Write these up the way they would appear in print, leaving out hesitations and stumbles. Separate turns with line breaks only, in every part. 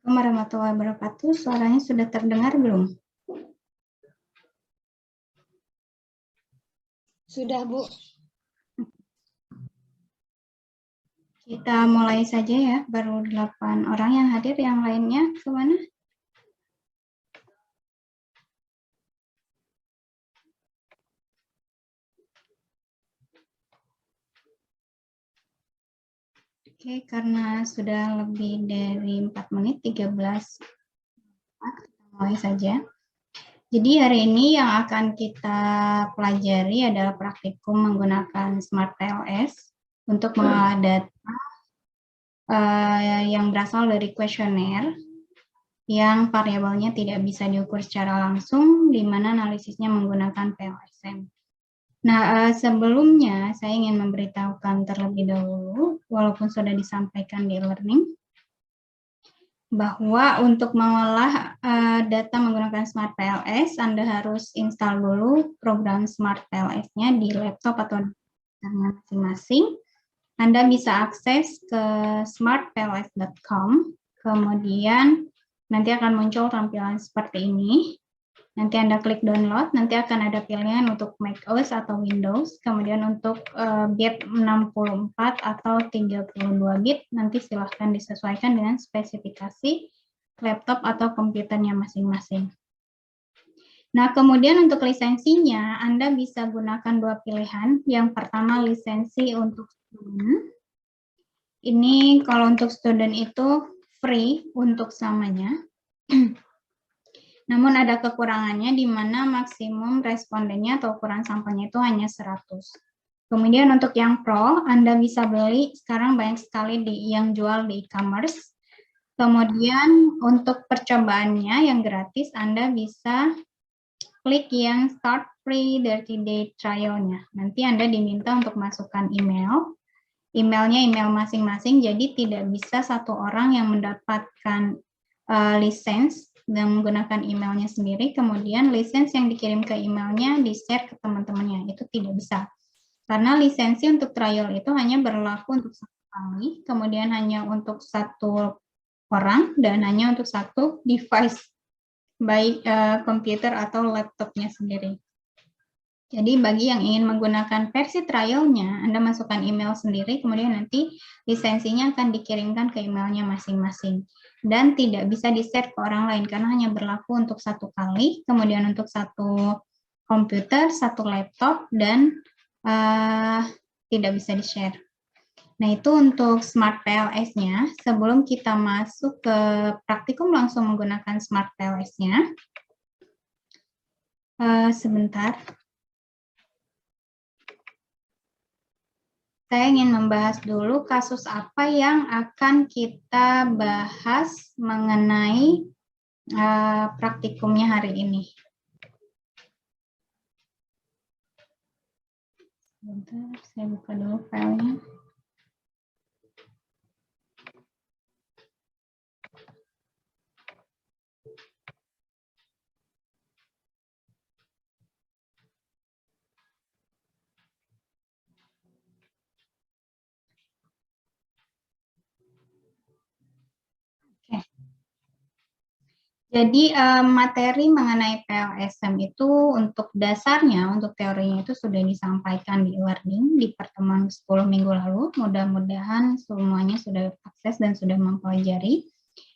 Assalamualaikum warahmatullahi wabarakatuh. Suaranya sudah terdengar belum?
Sudah, Bu.
Kita mulai saja ya. Baru 8 orang yang hadir, yang lainnya kemana? Oke, karena sudah lebih dari 4 menit, 13, kita mulai saja. Jadi hari ini yang akan kita pelajari adalah praktikum menggunakan Smart PLS untuk mengolah data yang berasal dari kuesioner yang variabelnya tidak bisa diukur secara langsung, di mana analisisnya menggunakan PLSM. Nah, sebelumnya saya ingin memberitahukan terlebih dahulu, walaupun sudah disampaikan di e-learning, bahwa untuk mengolah data menggunakan Smart PLS, Anda harus install dulu program Smart PLS-nya di laptop atau masing-masing. Anda bisa akses ke smartpls.com, kemudian nanti akan muncul tampilan seperti ini. Nanti Anda klik download, nanti akan ada pilihan untuk macOS atau Windows, kemudian untuk bit 64 atau 32 bit, nanti silahkan disesuaikan dengan spesifikasi laptop atau komputernya masing-masing. Nah, kemudian untuk lisensinya, Anda bisa gunakan dua pilihan. Yang pertama, lisensi untuk student. Ini kalau untuk student itu free untuk selamanya. Namun ada kekurangannya di mana maksimum respondennya atau ukuran sampelnya itu hanya 100. Kemudian untuk yang pro, Anda bisa beli, sekarang banyak sekali yang jual di e-commerce. Kemudian untuk percobaannya yang gratis, Anda bisa klik yang start free 30 day trial-nya. Nanti Anda diminta untuk masukkan email. Emailnya email masing-masing, jadi tidak bisa satu orang yang mendapatkan lisensi dan menggunakan emailnya sendiri, kemudian lisensi yang dikirim ke emailnya di-share ke teman-temannya, itu tidak bisa. Karena lisensi untuk trial itu hanya berlaku untuk satu kali, kemudian hanya untuk satu orang, dan hanya untuk satu device, baik komputer atau laptopnya sendiri. Jadi bagi yang ingin menggunakan versi trialnya, Anda masukkan email sendiri, kemudian nanti lisensinya akan dikirimkan ke emailnya masing-masing. Dan tidak bisa di-share ke orang lain, karena hanya berlaku untuk satu kali, kemudian untuk satu komputer, satu laptop, dan tidak bisa di-share. Nah, itu untuk Smart PLS-nya. Sebelum kita masuk ke praktikum langsung menggunakan Smart PLS-nya, sebentar. Saya ingin membahas dulu kasus apa yang akan kita bahas mengenai praktikumnya hari ini. Sebentar, saya buka dulu filenya. Jadi materi mengenai PLSM itu untuk dasarnya, untuk teorinya itu sudah disampaikan di e-learning di pertemuan 10 minggu lalu. Mudah-mudahan semuanya sudah akses dan sudah mempelajari.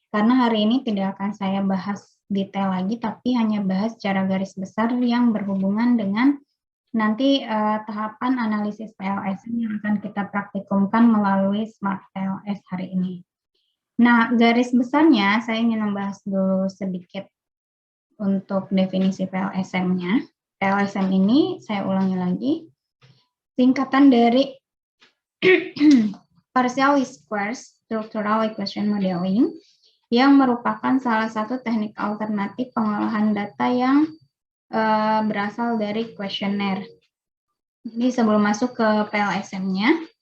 Karena hari ini tidak akan saya bahas detail lagi, tapi hanya bahas secara garis besar yang berhubungan dengan nanti tahapan analisis PLSM yang akan kita praktikumkan melalui Smart PLS hari ini. Nah, garis besarnya saya ingin membahas dulu sedikit untuk definisi PLSM-nya. PLSM ini, saya ulangi lagi, singkatan dari Partial Least Squares Structural Equation Modeling, yang merupakan salah satu teknik alternatif pengolahan data yang berasal dari kuesioner. Jadi sebelum masuk ke PLSM-nya,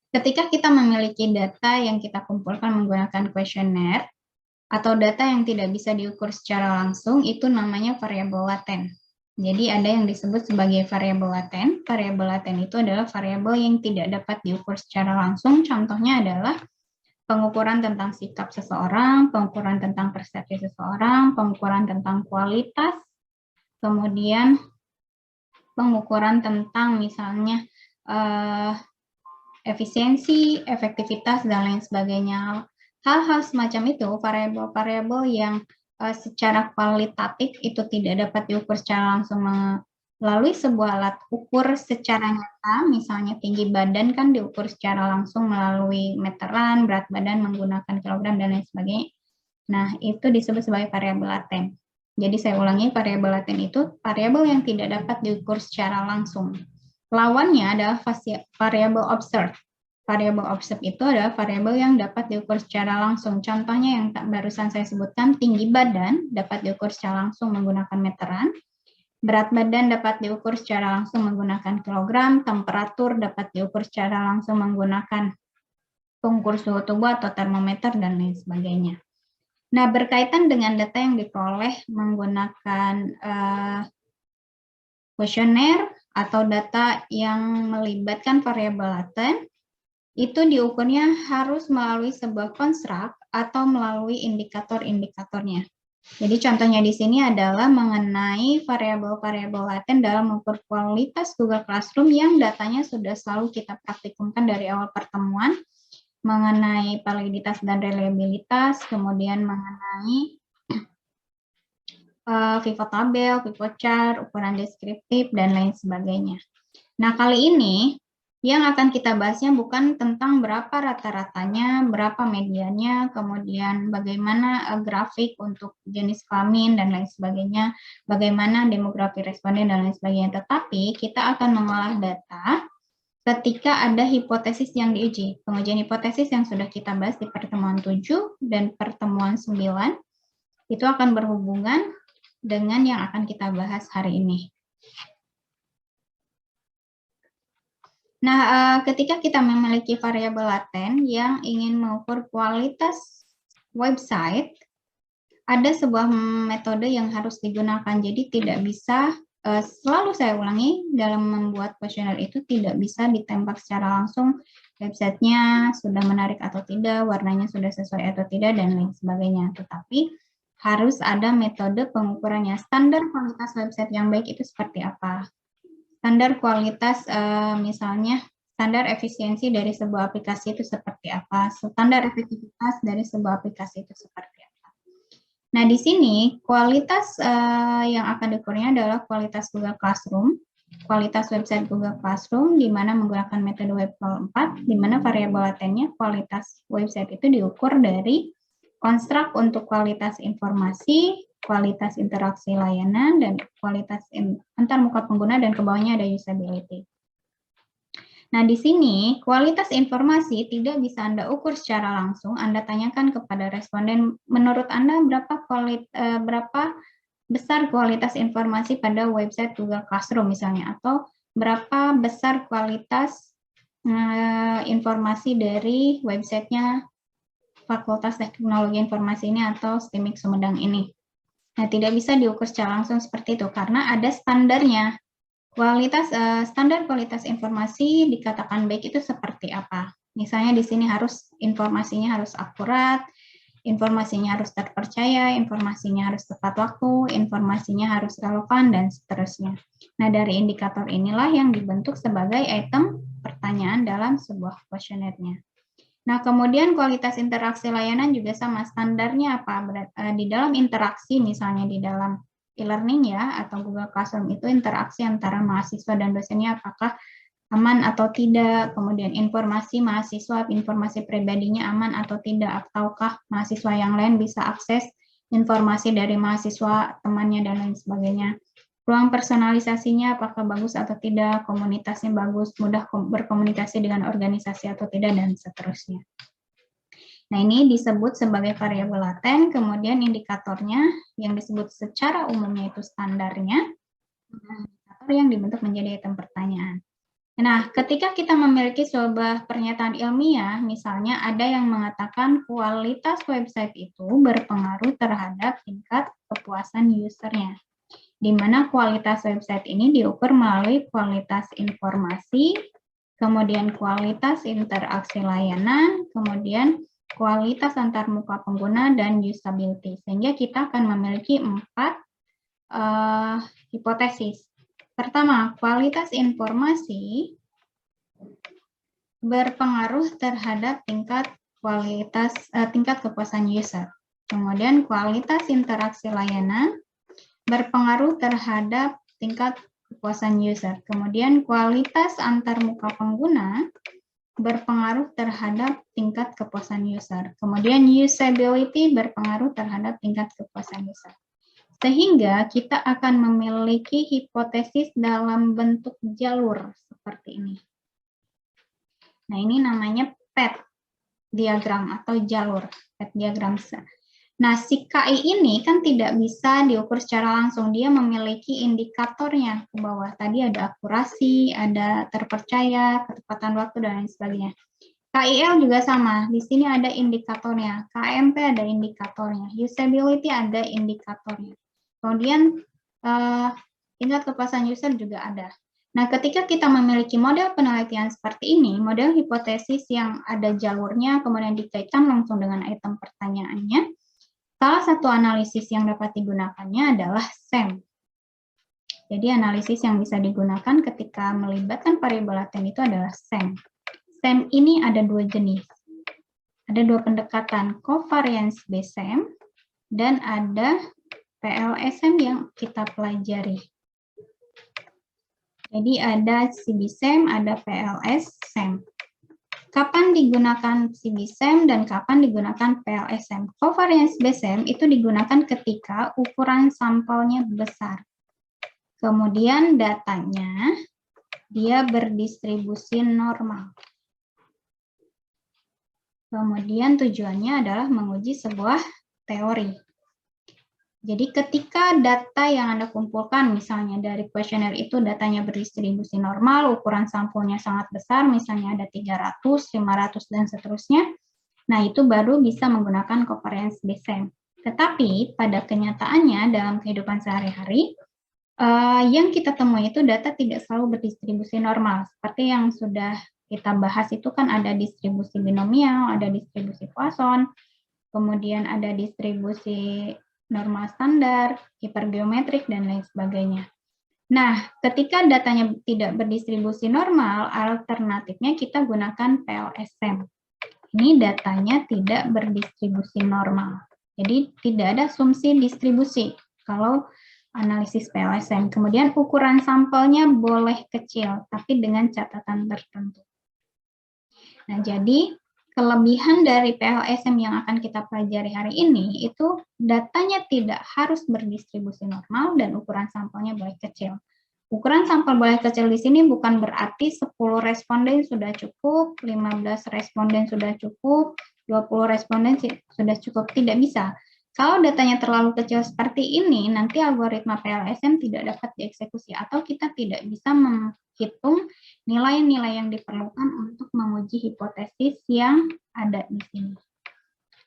ketika kita memiliki data yang kita kumpulkan menggunakan kuesioner, atau data yang tidak bisa diukur secara langsung, itu namanya variabel laten. Jadi ada yang disebut sebagai variabel laten. Variabel laten itu adalah variabel yang tidak dapat diukur secara langsung. Contohnya adalah pengukuran tentang sikap seseorang, pengukuran tentang persepsi seseorang, pengukuran tentang kualitas, kemudian pengukuran tentang misalnya efisiensi, efektivitas, dan lain sebagainya. Hal-hal semacam itu, variabel-variabel yang secara kualitatif itu tidak dapat diukur secara langsung melalui sebuah alat ukur secara nyata, misalnya tinggi badan kan diukur secara langsung melalui meteran, berat badan menggunakan kilogram, dan lain sebagainya. Nah, itu disebut sebagai variabel laten. Jadi saya ulangi, variabel laten itu variabel yang tidak dapat diukur secara langsung. Lawannya adalah variabel observed. Variabel observed itu adalah variabel yang dapat diukur secara langsung. Contohnya yang barusan saya sebutkan, tinggi badan dapat diukur secara langsung menggunakan meteran, berat badan dapat diukur secara langsung menggunakan kilogram, temperatur dapat diukur secara langsung menggunakan pengukur suhu tubuh atau termometer, dan lain sebagainya. Nah, berkaitan dengan data yang diperoleh menggunakan kuesioner atau data yang melibatkan variabel laten, itu diukurnya harus melalui sebuah konstruk atau melalui indikator-indikatornya. Jadi contohnya di sini adalah mengenai variabel-variabel laten dalam mengukur kualitas Google Classroom yang datanya sudah selalu kita praktikumkan dari awal pertemuan, mengenai validitas dan reliabilitas, kemudian mengenai Vivo tabel, Vivo chart, ukuran deskriptif, dan lain sebagainya. Nah, kali ini yang akan kita bahasnya bukan tentang berapa rata-ratanya, berapa mediannya, kemudian bagaimana grafik untuk jenis kelamin dan lain sebagainya, bagaimana demografi responden dan lain sebagainya, tetapi kita akan mengolah data ketika ada hipotesis yang diuji. Pengujian hipotesis yang sudah kita bahas di pertemuan 7 dan pertemuan 9, itu akan berhubungan dengan yang akan kita bahas hari ini. Nah, ketika kita memiliki variabel laten yang ingin mengukur kualitas website, ada sebuah metode yang harus digunakan. Jadi tidak bisa, selalu saya ulangi, dalam membuat kuesioner itu tidak bisa ditembak secara langsung websitenya sudah menarik atau tidak, warnanya sudah sesuai atau tidak, dan lain sebagainya. Tetapi harus ada metode pengukurannya. Standar kualitas website yang baik itu seperti apa? Standar kualitas, misalnya standar efisiensi dari sebuah aplikasi itu seperti apa, standar efektivitas dari sebuah aplikasi itu seperti apa. Nah, di sini kualitas yang akan diukurnya adalah kualitas Google Classroom, kualitas website Google Classroom, di mana menggunakan metode WebCol 4, di mana variabel latennya kualitas website itu diukur dari konstruk untuk kualitas informasi, kualitas interaksi layanan, dan kualitas antarmuka pengguna, dan ke bawahnya ada usability. Nah, di sini kualitas informasi tidak bisa Anda ukur secara langsung. Anda tanyakan kepada responden, menurut Anda berapa besar kualitas informasi pada website Google Classroom misalnya, atau berapa besar kualitas informasi dari websitenya Fakultas Teknologi Informasi ini atau STIMIK Sumedang ini. Nah, tidak bisa diukur secara langsung seperti itu karena ada standarnya. Standar kualitas informasi dikatakan baik itu seperti apa? Misalnya di sini informasinya harus akurat, informasinya harus terpercaya, informasinya harus tepat waktu, informasinya harus relevan, dan seterusnya. Nah, dari indikator inilah yang dibentuk sebagai item pertanyaan dalam sebuah kuesionernya. Nah, kemudian kualitas interaksi layanan juga sama, standarnya apa? Di dalam interaksi, misalnya di dalam e-learning ya, atau Google Classroom itu interaksi antara mahasiswa dan dosennya apakah aman atau tidak, kemudian informasi mahasiswa, informasi pribadinya aman atau tidak, ataukah mahasiswa yang lain bisa akses informasi dari mahasiswa, temannya, dan lain sebagainya. Ruang personalisasinya apakah bagus atau tidak, komunitasnya bagus, mudah berkomunikasi dengan organisasi atau tidak, dan seterusnya. Nah, ini disebut sebagai variabel laten, kemudian indikatornya yang disebut secara umumnya itu standarnya, indikator yang dibentuk menjadi item pertanyaan. Nah, ketika kita memiliki sebuah pernyataan ilmiah, misalnya ada yang mengatakan kualitas website itu berpengaruh terhadap tingkat kepuasan usernya, di mana kualitas website ini diukur melalui kualitas informasi, kemudian kualitas interaksi layanan, kemudian kualitas antarmuka pengguna, dan usability. Sehingga kita akan memiliki 4 hipotesis. Pertama, kualitas informasi berpengaruh terhadap tingkat kepuasan user. Kemudian kualitas interaksi layanan berpengaruh terhadap tingkat kepuasan user. Kemudian kualitas antarmuka pengguna berpengaruh terhadap tingkat kepuasan user. Kemudian usability berpengaruh terhadap tingkat kepuasan user. Sehingga kita akan memiliki hipotesis dalam bentuk jalur seperti ini. Nah, ini namanya path diagram atau jalur, path diagram. Nah, si KI ini kan tidak bisa diukur secara langsung, dia memiliki indikatornya ke bawah. Tadi ada akurasi, ada terpercaya, ketepatan waktu, dan lain sebagainya. KIL juga sama, di sini ada indikatornya, KMP ada indikatornya, usability ada indikatornya. Kemudian tingkat kepuasan user juga ada. Nah, ketika kita memiliki model penelitian seperti ini, model hipotesis yang ada jalurnya, kemudian dikaitkan langsung dengan item pertanyaannya, salah satu analisis yang dapat digunakannya adalah SEM. Jadi analisis yang bisa digunakan ketika melibatkan variabel laten itu adalah SEM. SEM ini ada 2 jenis. Ada 2 pendekatan, covariance based SEM dan ada PLSM yang kita pelajari. Jadi ada CBSEM, ada PLSM. Kapan digunakan CBSEM dan kapan digunakan PLSM? Covariance based SEM itu digunakan ketika ukuran sampelnya besar. Kemudian datanya dia berdistribusi normal. Kemudian tujuannya adalah menguji sebuah teori. Jadi ketika data yang Anda kumpulkan, misalnya dari kuesioner itu datanya berdistribusi normal, ukuran sampelnya sangat besar, misalnya ada 300, 500, dan seterusnya, nah itu baru bisa menggunakan covariance based SEM. Tetapi pada kenyataannya dalam kehidupan sehari-hari, yang kita temui itu data tidak selalu berdistribusi normal. Seperti yang sudah kita bahas itu kan ada distribusi binomial, ada distribusi Poisson, kemudian ada distribusi normal standar, hipergeometrik, dan lain sebagainya. Nah, ketika datanya tidak berdistribusi normal, alternatifnya kita gunakan PLSM. Ini datanya tidak berdistribusi normal. Jadi tidak ada asumsi distribusi kalau analisis PLSM. Kemudian ukuran sampelnya boleh kecil, tapi dengan catatan tertentu. Nah, jadi kelebihan dari PLSM yang akan kita pelajari hari ini itu datanya tidak harus berdistribusi normal dan ukuran sampelnya boleh kecil. Ukuran sampel boleh kecil di sini bukan berarti 10 responden sudah cukup, 15 responden sudah cukup, 20 responden sudah cukup, tidak bisa. Kalau datanya terlalu kecil seperti ini, nanti algoritma PLSM tidak dapat dieksekusi atau kita tidak bisa menghitung nilai-nilai yang diperlukan untuk menguji hipotesis yang ada di sini.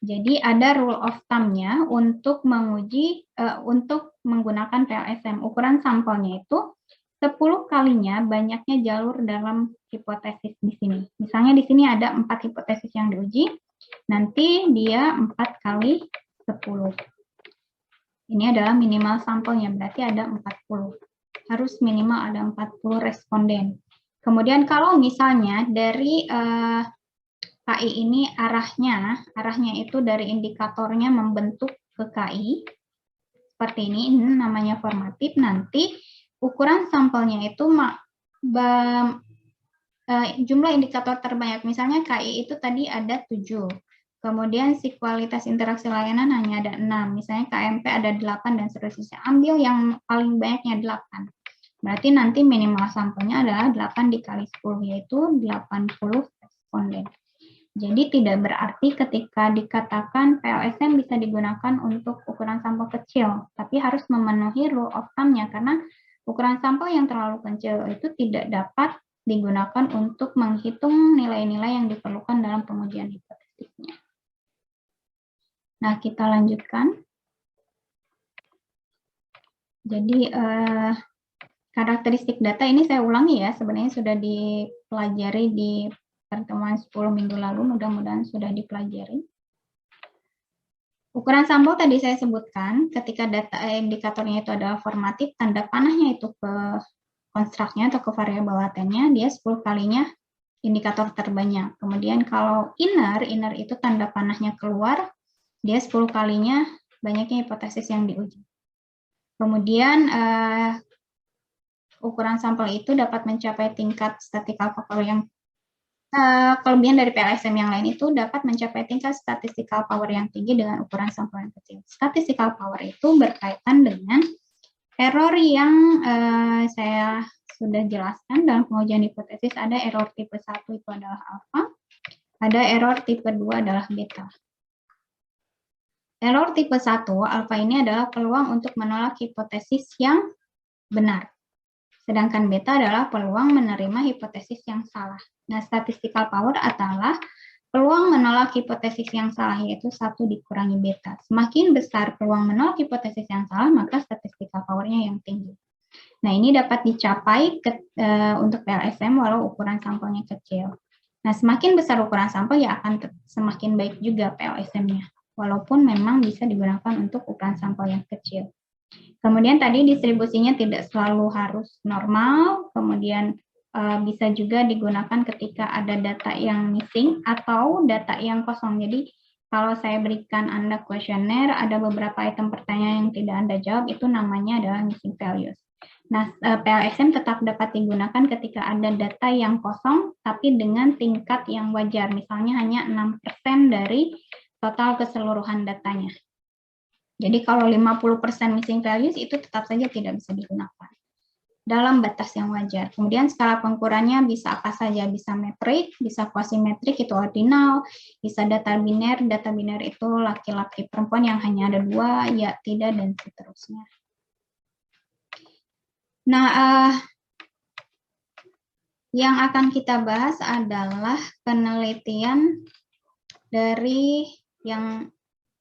Jadi ada rule of thumb-nya untuk menguji, untuk menggunakan PLSM. Ukuran sampelnya itu 10 kalinya banyaknya jalur dalam hipotesis di sini. Misalnya di sini ada 4 hipotesis yang diuji, nanti dia 4 kali 10. Ini adalah minimal sampelnya, berarti ada 40. Harus minimal ada 40 responden. Kemudian kalau misalnya dari KI ini arahnya itu dari indikatornya membentuk ke KI, seperti ini namanya formatif, nanti ukuran sampelnya itu jumlah indikator terbanyak, misalnya KI itu tadi ada 7, kemudian si kualitas interaksi layanan hanya ada 6, misalnya KMP ada 8 dan seterusnya, ambil yang paling banyaknya 8. Berarti nanti minimal sampelnya adalah 8 dikali 10, yaitu 80 responden. Jadi tidak berarti ketika dikatakan PLSM bisa digunakan untuk ukuran sampel kecil, tapi harus memenuhi rule of thumb-nya, karena ukuran sampel yang terlalu kecil itu tidak dapat digunakan untuk menghitung nilai-nilai yang diperlukan dalam pengujian hipotesisnya. Nah, kita lanjutkan. Jadi, karakteristik data ini saya ulangi ya, sebenarnya sudah dipelajari di pertemuan 10 minggu lalu, mudah-mudahan sudah dipelajari. Ukuran sampel tadi saya sebutkan, ketika data indikatornya itu adalah formatif, tanda panahnya itu ke konstruknya atau ke variabel latennya, dia 10 kalinya indikator terbanyak. Kemudian kalau inner itu tanda panahnya keluar, dia 10 kalinya banyaknya hipotesis yang diuji. Kemudian ukuran sampel itu dapat mencapai tingkat statistical power yang kelebihan dari PLSM yang lain itu dapat mencapai tingkat statistical power yang tinggi dengan ukuran sampel yang kecil. Statistical power itu berkaitan dengan error yang saya sudah jelaskan dalam pengujian hipotesis. Ada error tipe 1 itu adalah alpha, ada error tipe 2 adalah beta. Error tipe 1, alpha ini adalah peluang untuk menolak hipotesis yang benar. Sedangkan beta adalah peluang menerima hipotesis yang salah. Nah, statistical power adalah peluang menolak hipotesis yang salah, yaitu 1 dikurangi beta. Semakin besar peluang menolak hipotesis yang salah, maka statistical power-nya yang tinggi. Nah, ini dapat dicapai untuk PLSM walau ukuran sampelnya kecil. Nah, semakin besar ukuran sampel, ya akan semakin baik juga PLSM-nya, walaupun memang bisa digunakan untuk ukuran sampel yang kecil. Kemudian tadi distribusinya tidak selalu harus normal, kemudian bisa juga digunakan ketika ada data yang missing atau data yang kosong. Jadi kalau saya berikan Anda kuesioner, ada beberapa item pertanyaan yang tidak Anda jawab, itu namanya adalah missing values. Nah, PLSM tetap dapat digunakan ketika ada data yang kosong, tapi dengan tingkat yang wajar, misalnya hanya 6% dari total keseluruhan datanya. Jadi kalau 50% missing values itu tetap saja tidak bisa digunakan dalam batas yang wajar. Kemudian skala pengukurannya bisa apa saja, bisa metrik, bisa quasimetrik itu ordinal, bisa data biner itu laki-laki perempuan yang hanya ada 2, ya tidak, dan seterusnya. Nah, yang akan kita bahas adalah penelitian dari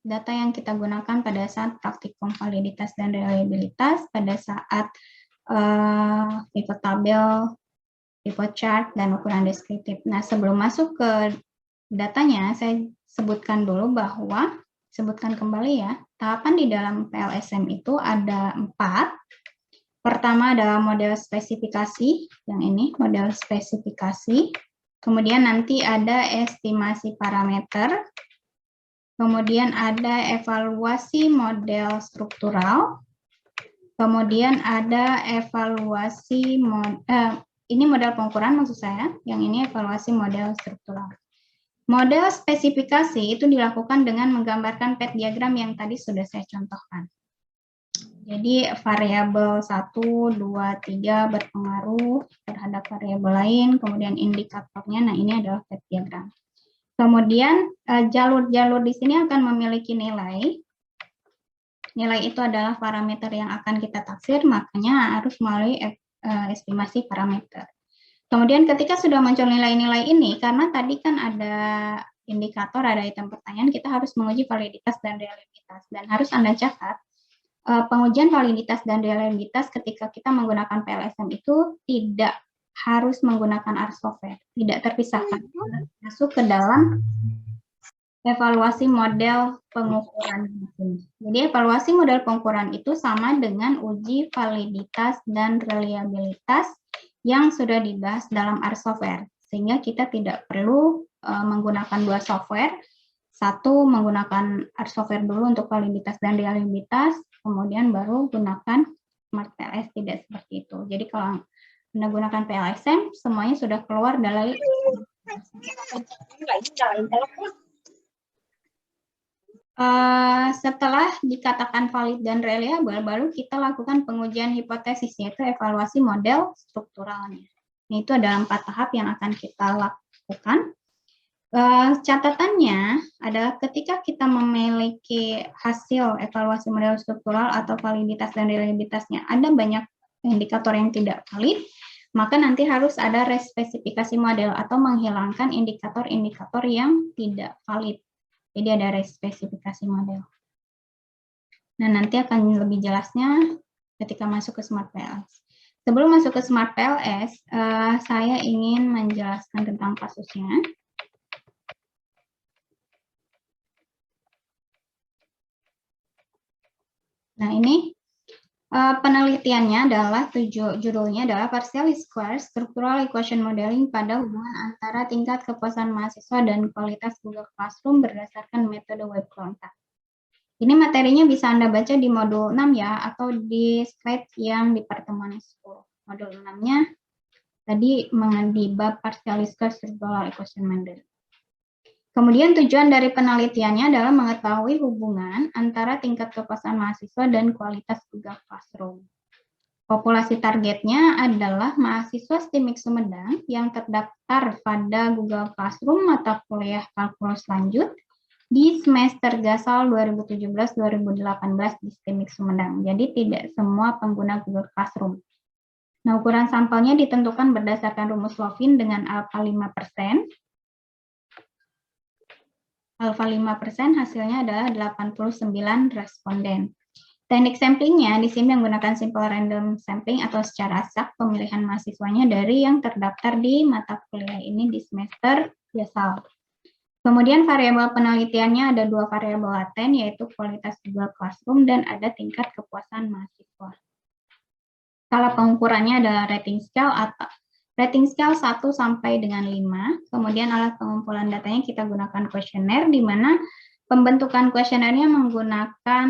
data yang kita gunakan pada saat praktikum validitas dan reliabilitas, pada saat pivot tabel, pivot chart, dan ukuran deskriptif. Nah, sebelum masuk ke datanya, saya sebutkan dulu bahwa, sebutkan kembali ya, tahapan di dalam PLSM itu ada 4. Pertama adalah model spesifikasi, yang ini, model spesifikasi. Kemudian nanti ada estimasi parameter. Kemudian ada evaluasi model struktural, kemudian ada evaluasi, ini model pengukuran maksud saya, yang ini evaluasi model struktural. Model spesifikasi itu dilakukan dengan menggambarkan pet diagram yang tadi sudah saya contohkan. Jadi variabel 1, 2, 3 berpengaruh terhadap variabel lain, kemudian indikatornya, nah ini adalah pet diagram. Kemudian jalur-jalur di sini akan memiliki nilai. Nilai itu adalah parameter yang akan kita taksir, makanya harus melalui estimasi parameter. Kemudian ketika sudah muncul nilai-nilai ini, karena tadi kan ada indikator, ada item pertanyaan, kita harus menguji validitas dan reliabilitas. Dan harus Anda catat, pengujian validitas dan reliabilitas ketika kita menggunakan PLSM itu tidak harus menggunakan R software, tidak terpisahkan, masuk ke dalam evaluasi model pengukuran. Jadi evaluasi model pengukuran itu sama dengan uji validitas dan reliabilitas yang sudah dibahas dalam R software, sehingga kita tidak perlu menggunakan 2 software. Satu menggunakan R software dulu untuk validitas dan reliabilitas, kemudian baru gunakan Smart PLS, tidak seperti itu. Jadi kalau Anda gunakan PLSM, semuanya sudah keluar dari setelah dikatakan valid dan reliable, baru kita lakukan pengujian hipotesis, yaitu evaluasi model strukturalnya. Itu adalah 4 tahap yang akan kita lakukan. Catatannya adalah ketika kita memiliki hasil evaluasi model struktural atau validitas dan reliabilitasnya, ada banyak indikator yang tidak valid, maka nanti harus ada respesifikasi model atau menghilangkan indikator-indikator yang tidak valid. Jadi ada respesifikasi model. Nah, nanti akan lebih jelasnya ketika masuk ke Smart PLS. Sebelum masuk ke Smart PLS, saya ingin menjelaskan tentang kasusnya. Nah, ini penelitiannya adalah, judulnya adalah Partially Square Structural Equation Modeling pada hubungan antara tingkat kepuasan mahasiswa dan kualitas Google Classroom berdasarkan metode web kontak. Ini materinya bisa Anda baca di modul 6 ya, atau di slide yang di pertemuan 10. Modul 6-nya tadi di bab Partially Square Structural Equation Modeling. Kemudian tujuan dari penelitiannya adalah mengetahui hubungan antara tingkat kepuasan mahasiswa dan kualitas Google Classroom. Populasi targetnya adalah mahasiswa STIMIK Sumedang yang terdaftar pada Google Classroom mata kuliah kalkulus lanjut di semester Gasal 2017-2018 di STIMIK Sumedang. Jadi tidak semua pengguna Google Classroom. Nah, ukuran sampelnya ditentukan berdasarkan rumus Lovin dengan alfa 5%. Alfa 5% hasilnya adalah 89 responden. Teknik samplingnya di sini menggunakan simple random sampling atau secara acak pemilihan mahasiswanya dari yang terdaftar di mata kuliah ini di semester Gasal. Kemudian variabel penelitiannya ada 2 variabel laten, yaitu kualitas Google Classroom dan ada tingkat kepuasan mahasiswa. Skala pengukurannya adalah rating scale atau rating scale 1 sampai dengan 5. Kemudian alat pengumpulan datanya kita gunakan kuesioner, di mana pembentukan kuesionernya menggunakan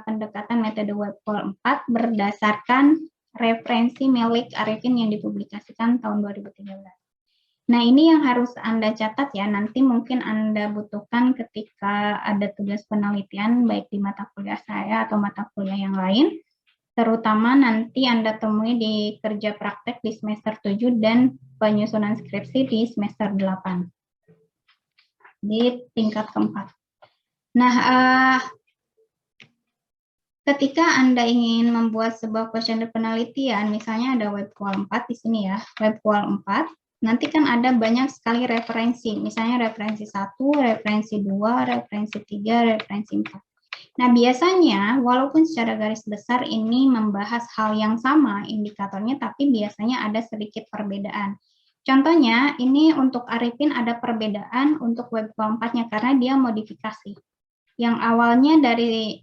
pendekatan metode WebQual 4 berdasarkan referensi milik Arifin yang dipublikasikan tahun 2013. Nah, ini yang harus Anda catat ya, nanti mungkin Anda butuhkan ketika ada tugas penelitian, baik di mata kuliah saya atau mata kuliah yang lain, terutama nanti Anda temui di kerja praktek di semester 7 dan penyusunan skripsi di semester 8, di tingkat keempat. Nah, ketika Anda ingin membuat sebuah kuesioner penelitian, misalnya ada WebQual 4 di sini ya, WebQual 4, nanti kan ada banyak sekali referensi, misalnya referensi 1, referensi 2, referensi 3, referensi 4. Nah, biasanya walaupun secara garis besar ini membahas hal yang sama indikatornya, tapi biasanya ada sedikit perbedaan. Contohnya, ini untuk Arifin ada perbedaan untuk WebQual 4-nya karena dia modifikasi. Yang awalnya dari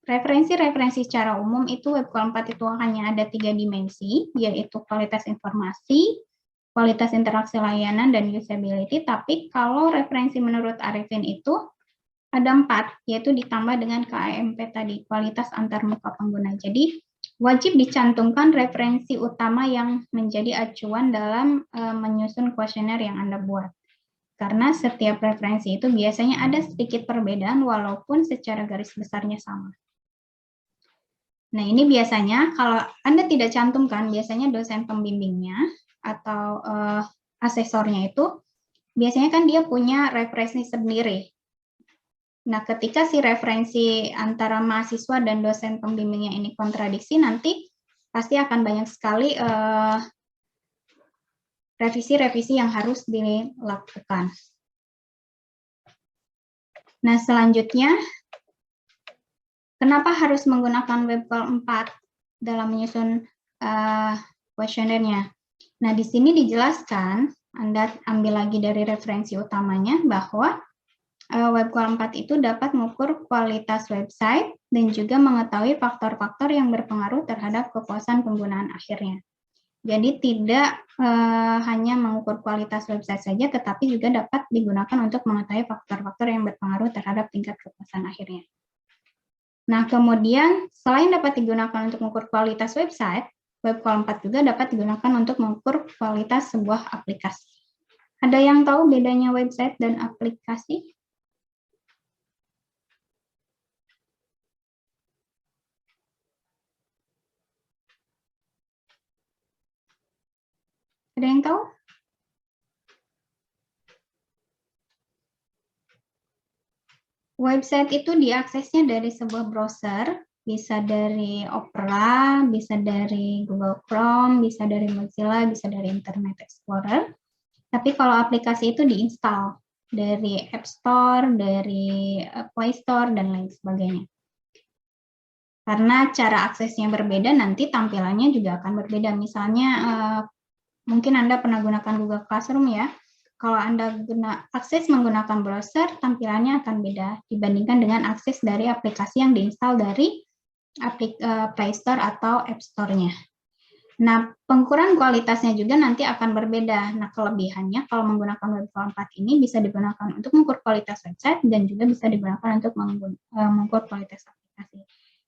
referensi secara umum itu WebQual 4 itu hanya ada 3 dimensi, yaitu kualitas informasi, kualitas interaksi layanan, dan usability. Tapi kalau referensi menurut Arifin itu ada 4, yaitu ditambah dengan KAMP tadi, kualitas antarmuka pengguna. Jadi wajib dicantumkan referensi utama yang menjadi acuan dalam menyusun kuesioner yang Anda buat. Karena setiap referensi itu biasanya ada sedikit perbedaan walaupun secara garis besarnya sama. Nah, ini biasanya kalau Anda tidak cantumkan, biasanya dosen pembimbingnya atau asesornya itu biasanya kan dia punya referensi sendiri. Nah, ketika si referensi antara mahasiswa dan dosen pembimbingnya ini kontradiksi, nanti pasti akan banyak sekali revisi-revisi yang harus dilakukan. Nah, selanjutnya, kenapa harus menggunakan WebQual 4 dalam menyusun kuesionernya? Nah, di sini dijelaskan, Anda ambil lagi dari referensi utamanya, bahwa WebQual 4 itu dapat mengukur kualitas website dan juga mengetahui faktor-faktor yang berpengaruh terhadap kepuasan penggunaan akhirnya. Jadi tidak hanya mengukur kualitas website saja, tetapi juga dapat digunakan untuk mengetahui faktor-faktor yang berpengaruh terhadap tingkat kepuasan akhirnya. Nah, kemudian selain dapat digunakan untuk mengukur kualitas website, WebQual 4 juga dapat digunakan untuk mengukur kualitas sebuah aplikasi. Ada yang tahu bedanya website dan aplikasi? Ada yang tahu? Website itu diaksesnya dari sebuah browser, bisa dari Opera, bisa dari Google Chrome, bisa dari Mozilla, bisa dari Internet Explorer. Tapi kalau aplikasi itu diinstal dari App Store, dari Play Store, dan lain sebagainya. Karena cara aksesnya berbeda, nanti tampilannya juga akan berbeda. Misalnya, mungkin Anda pernah gunakan Google Classroom ya. Kalau Anda akses menggunakan browser, tampilannya akan beda dibandingkan dengan akses dari aplikasi yang diinstal dari Play Store atau App Store-nya. Nah, pengukuran kualitasnya juga nanti akan berbeda. Nah, kelebihannya kalau menggunakan Web4 ini bisa digunakan untuk mengukur kualitas website dan juga bisa digunakan untuk mengukur kualitas aplikasi.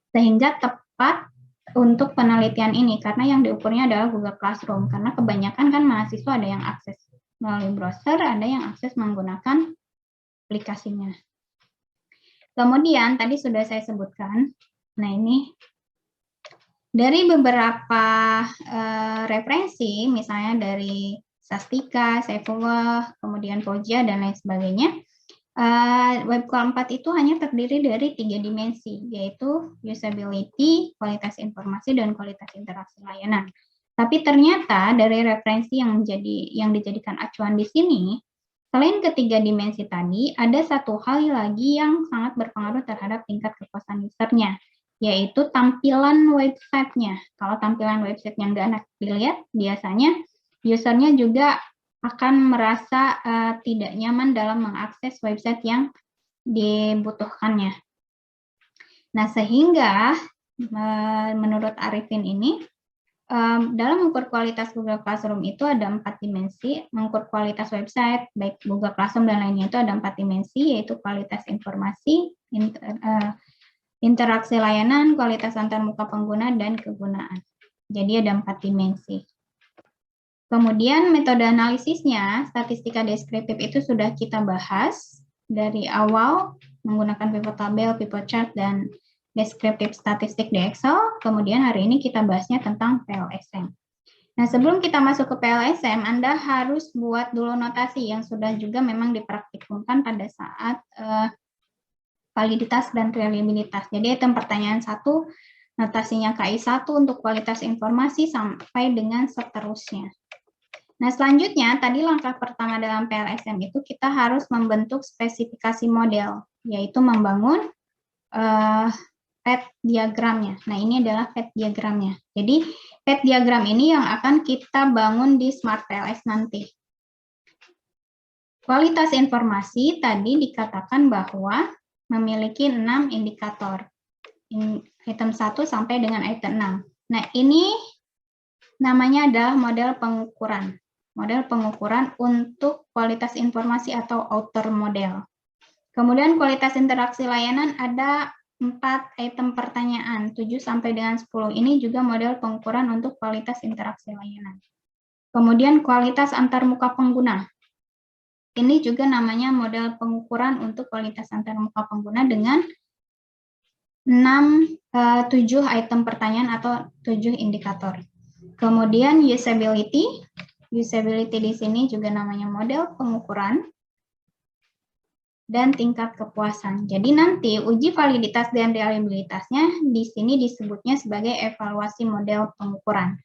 Sehingga tepat untuk penelitian ini, karena yang diukurnya adalah Google Classroom. Karena kebanyakan kan mahasiswa ada yang akses melalui browser, ada yang akses menggunakan aplikasinya. Kemudian, tadi sudah saya sebutkan, nah ini dari beberapa referensi, misalnya dari Sastika, Saifullah, kemudian Fojia, dan lain sebagainya, Web4 itu hanya terdiri dari 3 dimensi, yaitu usability, kualitas informasi, dan kualitas interaksi layanan. Tapi ternyata dari referensi yang dijadikan acuan di sini, selain ketiga dimensi tadi, ada satu hal lagi yang sangat berpengaruh terhadap tingkat kepuasan usernya, yaitu tampilan websitenya. Kalau tampilan websitenya nggak enak dilihat, biasanya usernya juga akan merasa tidak nyaman dalam mengakses website yang dibutuhkannya. Nah, sehingga menurut Arifin ini, dalam mengukur kualitas Google Classroom itu ada 4 dimensi. Mengukur kualitas website, baik Google Classroom dan lainnya itu ada 4 dimensi, yaitu kualitas informasi, interaksi layanan, kualitas antarmuka pengguna, dan kegunaan. Jadi ada 4 dimensi. Kemudian metode analisisnya, statistika deskriptif itu sudah kita bahas dari awal menggunakan pivot table, pivot chart, dan deskriptif statistik di Excel. Kemudian hari ini kita bahasnya tentang PLSM. Nah, sebelum kita masuk ke PLSM, Anda harus buat dulu notasi yang sudah juga memang dipraktikumkan pada saat validitas dan reliabilitas. Jadi item pertanyaan 1, notasinya KI1 untuk kualitas informasi sampai dengan seterusnya. Nah, selanjutnya tadi langkah pertama dalam PLSM itu kita harus membentuk spesifikasi model, yaitu membangun path diagramnya. Nah, ini adalah path diagramnya. Jadi, path diagram ini yang akan kita bangun di Smart PLS nanti. Kualitas informasi tadi dikatakan bahwa memiliki 6 indikator. Item 1 sampai dengan item 6. Nah, ini namanya adalah model pengukuran. Model pengukuran untuk kualitas informasi atau outer model. Kemudian kualitas interaksi layanan ada 4 item pertanyaan, 7 sampai dengan 10. Ini juga model pengukuran untuk kualitas interaksi layanan. Kemudian kualitas antarmuka pengguna. Ini juga namanya model pengukuran untuk kualitas antarmuka pengguna dengan 7 item pertanyaan atau 7 indikator. Kemudian usability. Usability di sini juga namanya model pengukuran dan tingkat kepuasan. Jadi nanti uji validitas dan reliabilitasnya di sini disebutnya sebagai evaluasi model pengukuran.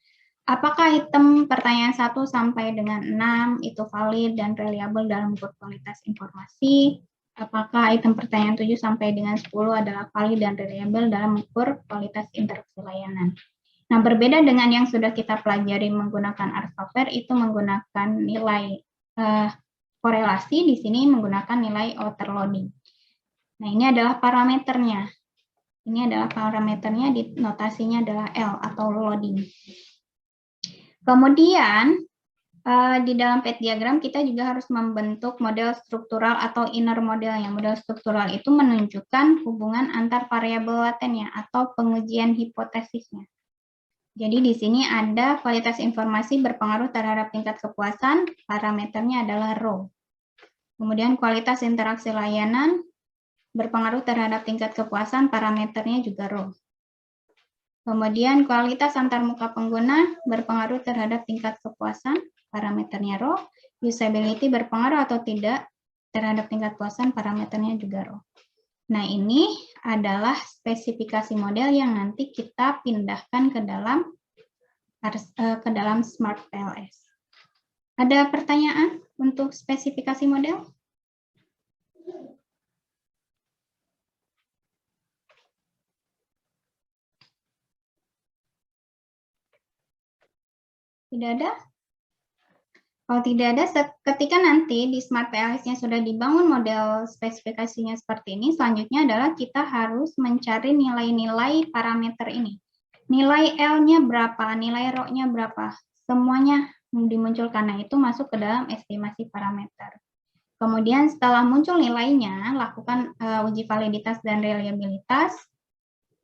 Apakah item pertanyaan 1 sampai dengan 6 itu valid dan reliable dalam mengukur kualitas informasi? Apakah item pertanyaan 7 sampai dengan 10 adalah valid dan reliable dalam mengukur kualitas interaksi layanan? Nah, berbeda dengan yang sudah kita pelajari menggunakan R software, itu menggunakan nilai korelasi, di sini menggunakan nilai overloading. Nah, ini adalah parameternya. Ini adalah parameternya, di notasinya adalah L atau loading. Kemudian, di dalam path diagram kita juga harus membentuk model struktural atau inner modelnya. Model struktural itu menunjukkan hubungan antar variabel latennya atau pengujian hipotesisnya. Jadi di sini ada kualitas informasi berpengaruh terhadap tingkat kepuasan, parameternya adalah rho. Kemudian kualitas interaksi layanan berpengaruh terhadap tingkat kepuasan, parameternya juga rho. Kemudian kualitas antarmuka pengguna berpengaruh terhadap tingkat kepuasan, parameternya rho. Usability berpengaruh atau tidak terhadap tingkat kepuasan, parameternya juga rho. Nah, ini adalah spesifikasi model yang nanti kita pindahkan ke dalam Smart PLS. Ada pertanyaan untuk spesifikasi model? Tidak ada? Kalau tidak ada, ketika nanti di Smart PLS-nya sudah dibangun model spesifikasinya seperti ini, selanjutnya adalah kita harus mencari nilai-nilai parameter ini. Nilai L-nya berapa, nilai rho-nya berapa, semuanya dimunculkan. Nah, itu masuk ke dalam estimasi parameter. Kemudian setelah muncul nilainya, lakukan uji validitas dan reliabilitas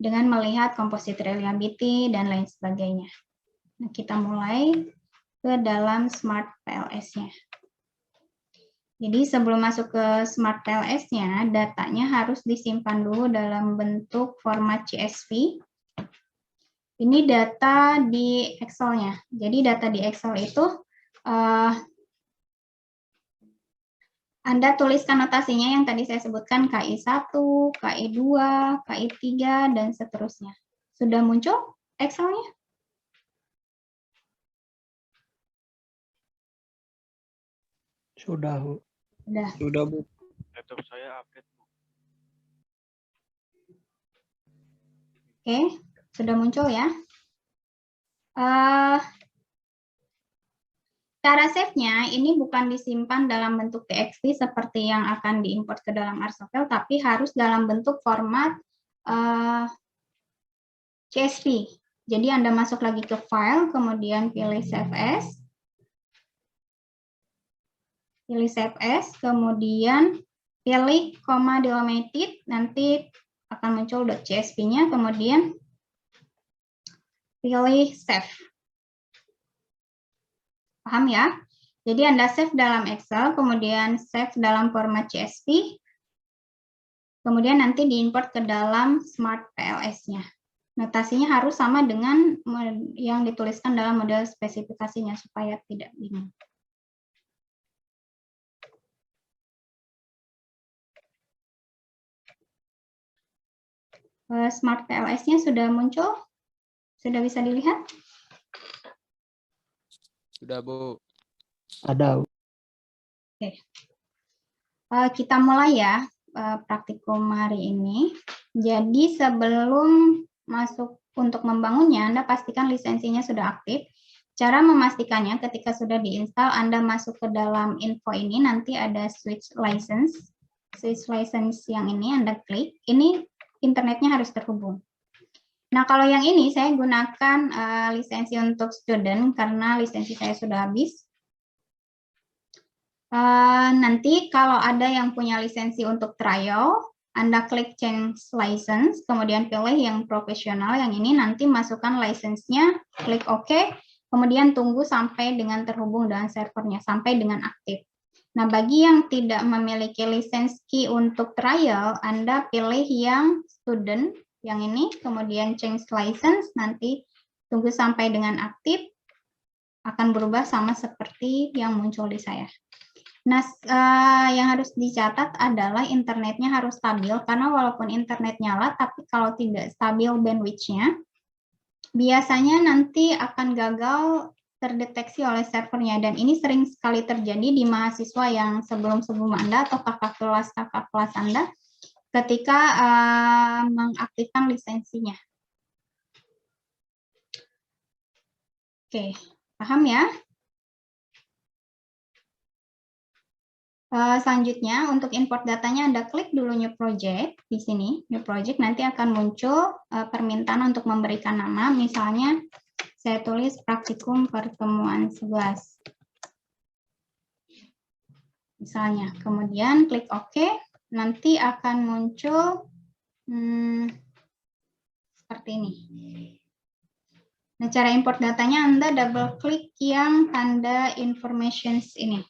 dengan melihat composite reliability dan lain sebagainya. Nah, kita mulai ke dalam Smart PLS-nya. Jadi sebelum masuk ke Smart PLS-nya, datanya harus disimpan dulu dalam bentuk format CSV. Ini data di Excel-nya. Jadi data di Excel itu Anda tuliskan notasinya yang tadi saya sebutkan KI1, KI2, KI3, dan seterusnya. Sudah muncul Excel-nya?
Sudah, Bu.
Sudah, Bu.
Laptop saya update, Bu.
Oke, sudah muncul ya. Cara save-nya ini bukan disimpan dalam bentuk TXT seperti yang akan diimport ke dalam Arsofel, tapi harus dalam bentuk format CSV. Jadi Anda masuk lagi ke file, kemudian pilih Save As. Pilih Save As, kemudian pilih comma delimited, nanti akan muncul .csv-nya, kemudian pilih Save. Paham ya? Jadi Anda save dalam Excel, kemudian save dalam format CSV, kemudian nanti diimport ke dalam Smart PLS-nya. Notasinya harus sama dengan yang dituliskan dalam model spesifikasinya, supaya tidak bingung. Smart PLS-nya sudah muncul? Sudah bisa dilihat?
Sudah, Bu.
Ada.
Oke. Kita mulai ya praktikum hari ini. Jadi sebelum masuk untuk membangunnya, Anda pastikan lisensinya sudah aktif. Cara memastikannya ketika sudah diinstal, Anda masuk ke dalam info ini, nanti ada switch license. Switch license yang ini Anda klik, ini internetnya harus terhubung. Nah, kalau yang ini saya gunakan lisensi untuk student karena lisensi saya sudah habis. Nanti kalau ada yang punya lisensi untuk trial, Anda klik change license, kemudian pilih yang profesional, yang ini nanti masukkan license-nya, klik OK, kemudian tunggu sampai dengan terhubung dengan servernya, sampai dengan aktif. Nah, bagi yang tidak memiliki lisensi untuk trial, Anda pilih yang student, yang ini, kemudian change license, nanti tunggu sampai dengan aktif, akan berubah sama seperti yang muncul di saya. Nah, yang harus dicatat adalah internetnya harus stabil, karena walaupun internet nyala, tapi kalau tidak stabil bandwidth-nya, biasanya nanti akan gagal terdeteksi oleh servernya, dan ini sering sekali terjadi di mahasiswa yang sebelum Anda atau kakak kelas Anda ketika mengaktifkan lisensinya. Oke, paham ya? Selanjutnya, untuk import datanya Anda klik dulu New Project. Di sini, New Project, nanti akan muncul permintaan untuk memberikan nama. Misalnya, saya tulis praktikum pertemuan 11. Misalnya, kemudian klik OK. Nanti akan muncul seperti ini. Nah, cara import datanya Anda double klik yang tanda informations ini.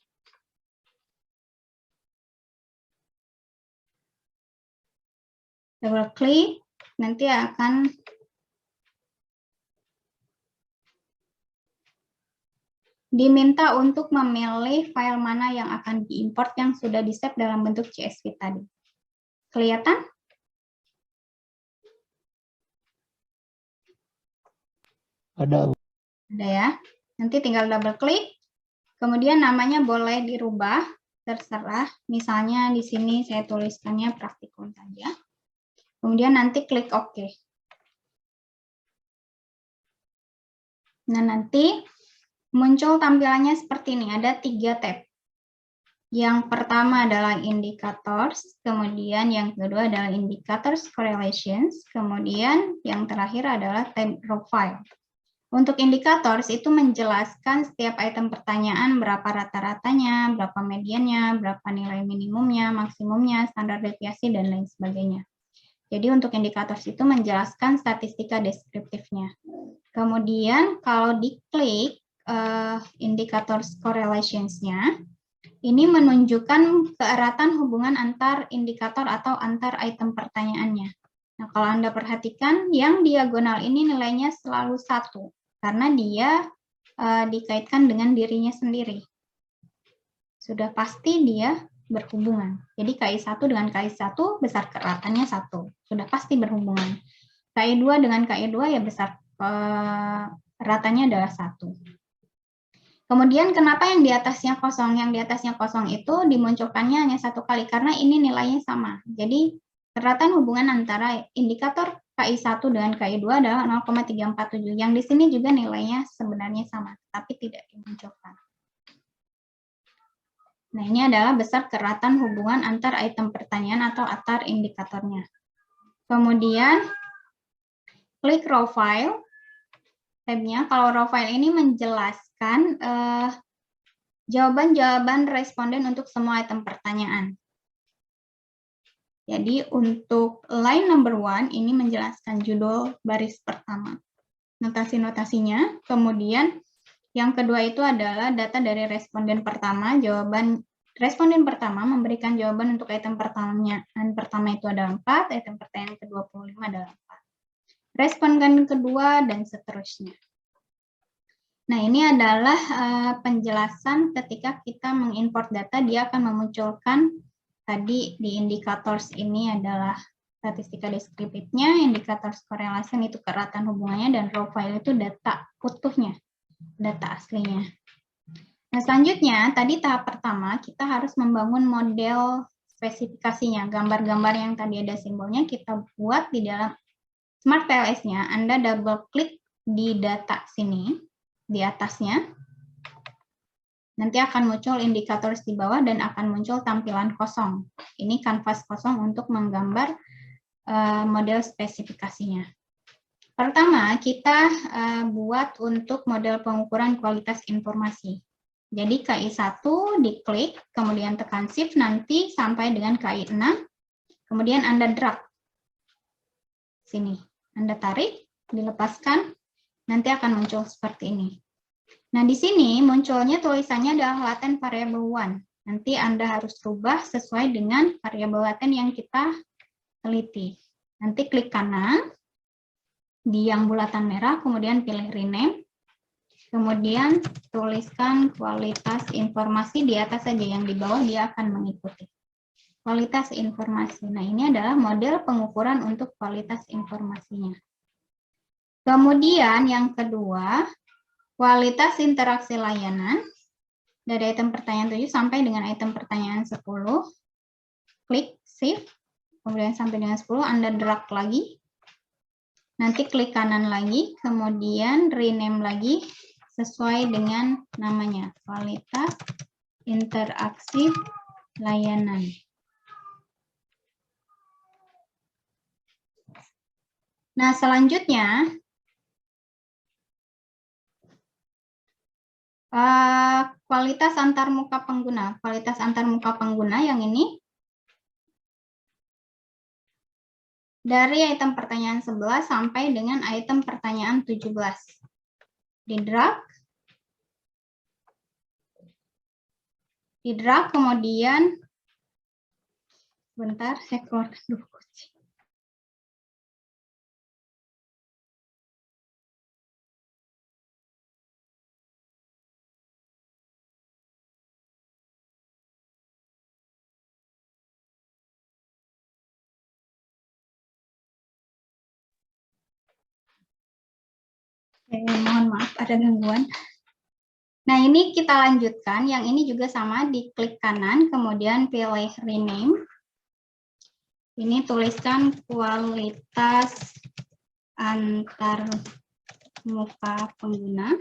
Double klik, nanti akan diminta untuk memilih file mana yang akan diimport yang sudah di-save dalam bentuk CSV tadi. Kelihatan?
Ada.
Ada ya. Nanti tinggal double klik. Kemudian namanya boleh dirubah, terserah. Misalnya di sini saya tuliskannya praktikum saja. Kemudian nanti klik OK. Nah, nanti muncul tampilannya seperti ini, ada 3 tab. Yang pertama adalah indicators, kemudian yang kedua adalah indicators correlations, kemudian yang terakhir adalah tab profile. Untuk indicators itu menjelaskan setiap item pertanyaan, berapa rata-ratanya, berapa mediannya, berapa nilai minimumnya, maksimumnya, standar deviasi, dan lain sebagainya. Jadi untuk indicators itu menjelaskan statistika deskriptifnya. Kemudian kalau diklik indicators correlations-nya, ini menunjukkan keeratan hubungan antar indikator atau antar item pertanyaannya. Nah, kalau Anda perhatikan, yang diagonal ini nilainya selalu 1, karena dia dikaitkan dengan dirinya sendiri. Sudah pasti dia berhubungan. Jadi KI1 dengan KI1 besar keeratannya 1. Sudah pasti berhubungan. KI2 dengan KI2 ya besar keratannya adalah 1. Kemudian kenapa yang di atasnya kosong? Yang di atasnya kosong itu dimunculkannya hanya 1 kali karena ini nilainya sama. Jadi keratan hubungan antara indikator KI1 dengan KI2 adalah 0,347. Yang di sini juga nilainya sebenarnya sama, tapi tidak dimunculkan. Nah, ini adalah besar keratan hubungan antar item pertanyaan atau antar indikatornya. Kemudian klik raw file. Tabnya, kalau raw file ini menjelaskan jawaban-jawaban responden untuk semua item pertanyaan. Jadi untuk line number 1 ini menjelaskan judul baris pertama, notasi-notasinya. Kemudian yang kedua itu adalah data dari responden pertama. Jawaban responden pertama memberikan jawaban untuk item pertama itu adalah 4, item pertanyaan ke-25 adalah 4. Responden kedua, dan seterusnya. Nah, ini adalah penjelasan ketika kita mengimport data, dia akan memunculkan tadi di indicators ini adalah statistika deskriptifnya, indicators correlation itu keeratan hubungannya, dan raw file itu data utuhnya, data aslinya. Nah, selanjutnya, tadi tahap pertama kita harus membangun model spesifikasinya, gambar-gambar yang tadi ada simbolnya kita buat di dalam Smart PLS-nya. Anda double klik di data sini, di atasnya. Nanti akan muncul indikator di bawah dan akan muncul tampilan kosong. Ini kanvas kosong untuk menggambar model spesifikasinya. Pertama, kita buat untuk model pengukuran kualitas informasi. Jadi KI1 diklik, kemudian tekan Shift nanti sampai dengan KI6, kemudian Anda drag sini. Anda tarik, dilepaskan, nanti akan muncul seperti ini. Nah, di sini munculnya tulisannya adalah latent variable 1. Nanti Anda harus rubah sesuai dengan variabel laten yang kita teliti. Nanti klik kanan, di yang bulatan merah, kemudian pilih rename, kemudian tuliskan kualitas informasi di atas saja, yang di bawah dia akan mengikuti. Kualitas informasi. Nah, ini adalah model pengukuran untuk kualitas informasinya. Kemudian yang kedua, kualitas interaksi layanan dari item pertanyaan 7 sampai dengan item pertanyaan 10. Klik Shift, kemudian sampai dengan 10, Anda drag lagi. Nanti klik kanan lagi, kemudian rename lagi sesuai dengan namanya, kualitas interaksi layanan. Nah, selanjutnya, kualitas antarmuka pengguna. Kualitas antarmuka pengguna yang ini dari item pertanyaan 11 sampai dengan item pertanyaan 17. Di-drag, kemudian, bentar, saya keluarkan dulu kunci. Mohon maaf, ada gangguan. Nah, ini kita lanjutkan. Yang ini juga sama, diklik kanan, kemudian pilih rename. Ini tuliskan kualitas antar muka pengguna.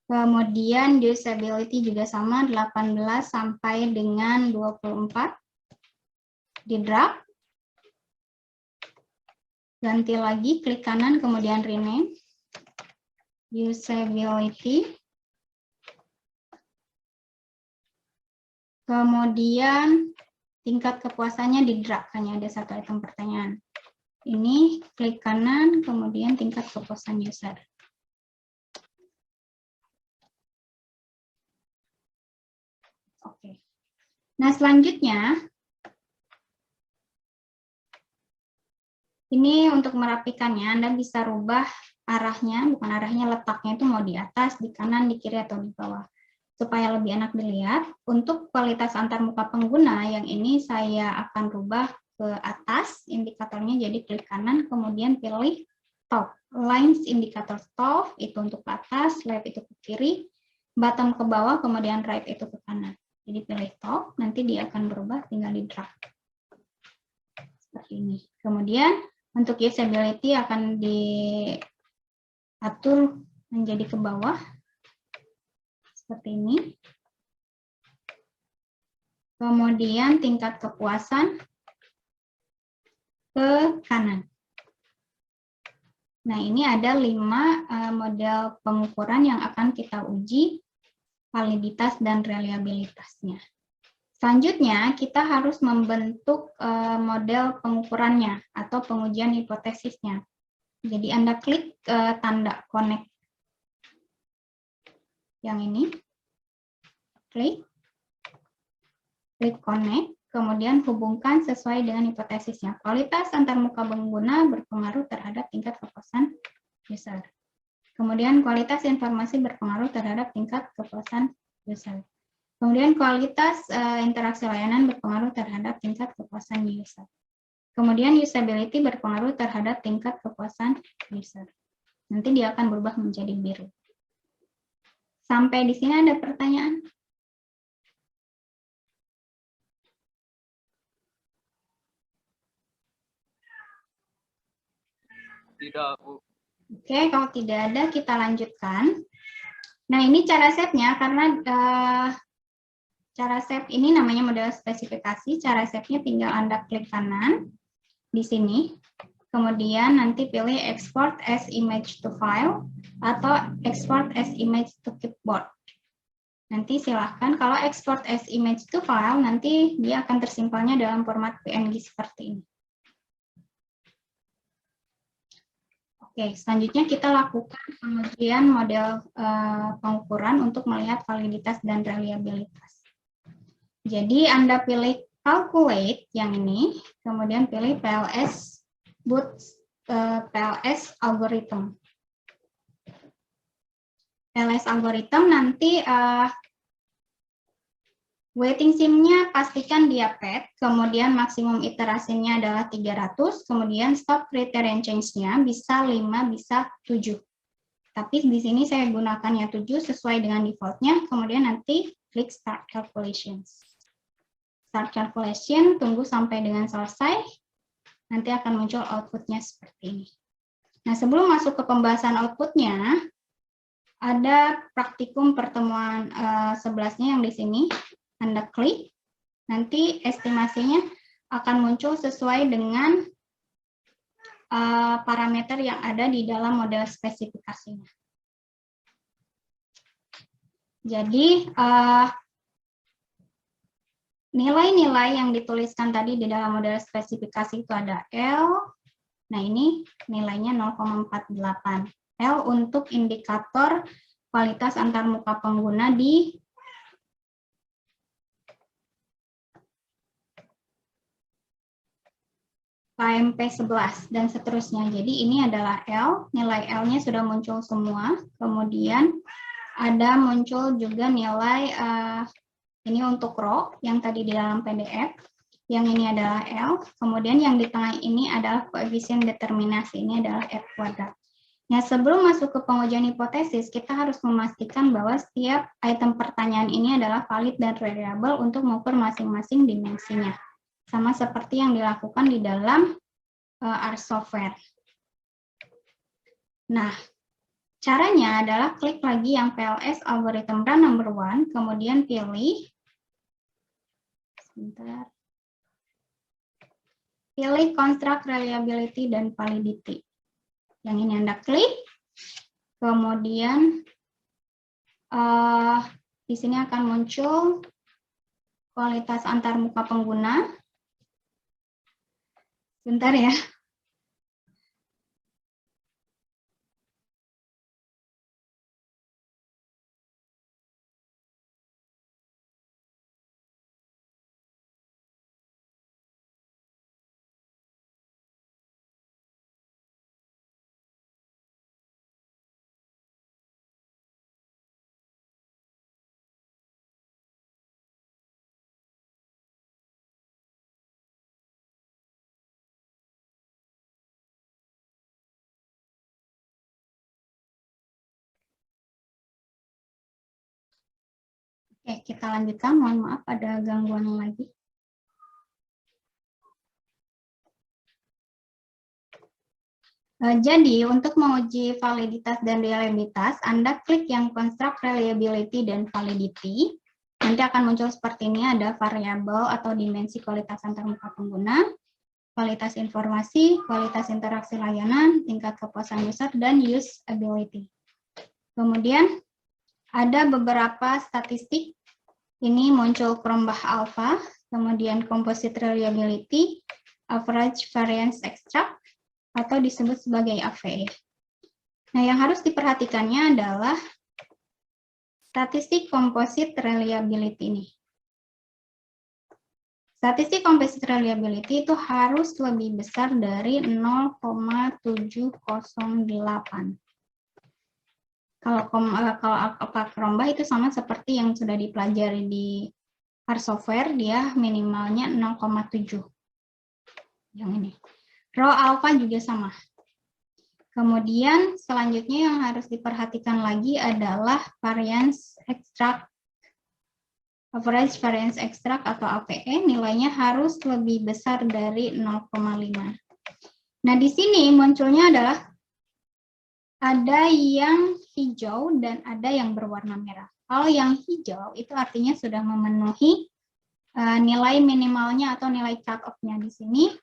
Kemudian usability juga sama, 18 sampai dengan 24. Di drag. Ganti lagi, klik kanan, kemudian rename. Usability. Kemudian tingkat kepuasannya di drag, hanya ada satu item pertanyaan. Ini klik kanan, kemudian tingkat kepuasan user. Oke. Nah, selanjutnya, ini untuk merapikannya, Anda bisa rubah arahnya, bukan arahnya, letaknya itu mau di atas, di kanan, di kiri, atau di bawah. Supaya lebih enak dilihat, untuk kualitas antarmuka pengguna, yang ini saya akan rubah ke atas, indikatornya jadi klik kanan, kemudian pilih top. Lines indikator top, itu untuk ke atas, left itu ke kiri, bottom ke bawah, kemudian right itu ke kanan. Jadi pilih top, nanti dia akan berubah, tinggal di drag. Seperti ini. Kemudian untuk usability akan diatur menjadi ke bawah. Seperti ini. Kemudian tingkat kepuasan ke kanan. Nah, ini ada 5 model pengukuran yang akan kita uji validitas dan reliabilitasnya. Selanjutnya, kita harus membentuk model pengukurannya atau pengujian hipotesisnya. Jadi, Anda klik tanda connect yang ini. Klik connect, kemudian hubungkan sesuai dengan hipotesisnya. Kualitas antarmuka pengguna berpengaruh terhadap tingkat kepuasan user. Kemudian kualitas informasi berpengaruh terhadap tingkat kepuasan user. Kemudian kualitas interaksi layanan berpengaruh terhadap tingkat kepuasan user. Kemudian usability berpengaruh terhadap tingkat kepuasan user. Nanti dia akan berubah menjadi biru. Sampai di sini ada pertanyaan?
Tidak, Bu.
Oke, kalau tidak ada, kita lanjutkan. Nah, ini cara save-nya, karena cara save ini namanya model spesifikasi. Cara save-nya tinggal Anda klik kanan di sini. Kemudian nanti pilih export as image to file atau export as image to clipboard. Nanti silahkan, kalau export as image to file, nanti dia akan tersimpannya dalam format PNG seperti ini. Oke, selanjutnya kita lakukan pengujian model pengukuran untuk melihat validitas dan reliabilitas. Jadi Anda pilih calculate yang ini, kemudian pilih PLS PLS algorithm. PLS algorithm nanti waiting sim-nya pastikan dia PET, kemudian maksimum iterasinya adalah 300, kemudian stop criterion change-nya bisa 5, bisa 7. Tapi di sini saya gunakan yang 7 sesuai dengan default-nya, kemudian nanti klik Start Calculations. Start Calculation, tunggu sampai dengan selesai, nanti akan muncul output-nya seperti ini. Nah, sebelum masuk ke pembahasan output-nya, ada praktikum pertemuan 11-nya yang di sini. Anda klik, nanti estimasinya akan muncul sesuai dengan parameter yang ada di dalam model spesifikasinya. Jadi, nilai-nilai yang dituliskan tadi di dalam model spesifikasi itu ada L, nah ini nilainya 0,48. L untuk indikator kualitas antarmuka pengguna di KMP 11 dan seterusnya. Jadi ini adalah L, nilai L-nya sudah muncul semua. Kemudian ada muncul juga nilai ini untuk row yang tadi di dalam PDF. Yang ini adalah L. Kemudian yang di tengah ini adalah koefisien determinasi. Ini adalah R kuadrat. Nah, sebelum masuk ke pengujian hipotesis, kita harus memastikan bahwa setiap item pertanyaan ini adalah valid dan reliable untuk mengukur masing-masing dimensinya. Sama seperti yang dilakukan di dalam R software. Nah, Caranya adalah klik lagi yang PLS algorithm run number 1, kemudian pilih, sebentar, pilih construct reliability dan validity. Yang ini Anda klik, kemudian di sini akan muncul kualitas antarmuka pengguna. Bentar ya. Oke, kita lanjutkan. Mohon maaf ada gangguan lagi. Jadi, untuk menguji validitas dan reliabilitas, Anda klik yang construct reliability dan validity. Nanti akan muncul seperti ini, ada variabel atau dimensi kualitas antarmuka pengguna, kualitas informasi, kualitas interaksi layanan, tingkat kepuasan user, dan usability. Kemudian, ada beberapa statistik. Ini muncul Cronbach alpha, kemudian composite reliability, average variance extract, atau disebut sebagai AVE. Nah, yang harus diperhatikannya adalah statistik composite reliability ini. Statistik composite reliability itu harus lebih besar dari 0,708. Kalau Cronbach itu sama seperti yang sudah dipelajari di hard software, dia minimalnya 0,7. Yang ini. Rho alpha juga sama. Kemudian selanjutnya yang harus diperhatikan lagi adalah variance extract, average variance extract atau AVE, nilainya harus lebih besar dari 0,5. Nah, di sini munculnya adalah ada yang hijau dan ada yang berwarna merah. Kalau yang hijau itu artinya sudah memenuhi nilai minimalnya atau nilai cut-off-nya di sini.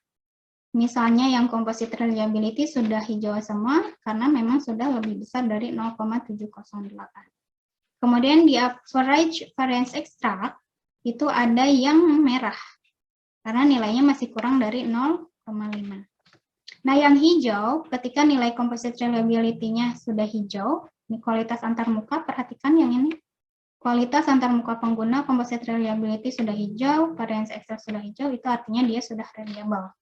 Misalnya yang composite reliability sudah hijau semua karena memang sudah lebih besar dari 0,708. Kemudian di average variance extract itu ada yang merah karena nilainya masih kurang dari 0,5. Nah, yang hijau, ketika nilai composite reliability-nya sudah hijau, ini kualitas antarmuka, perhatikan yang ini. Kualitas antarmuka pengguna, composite reliability sudah hijau, variance extract sudah hijau, itu artinya dia sudah reliable.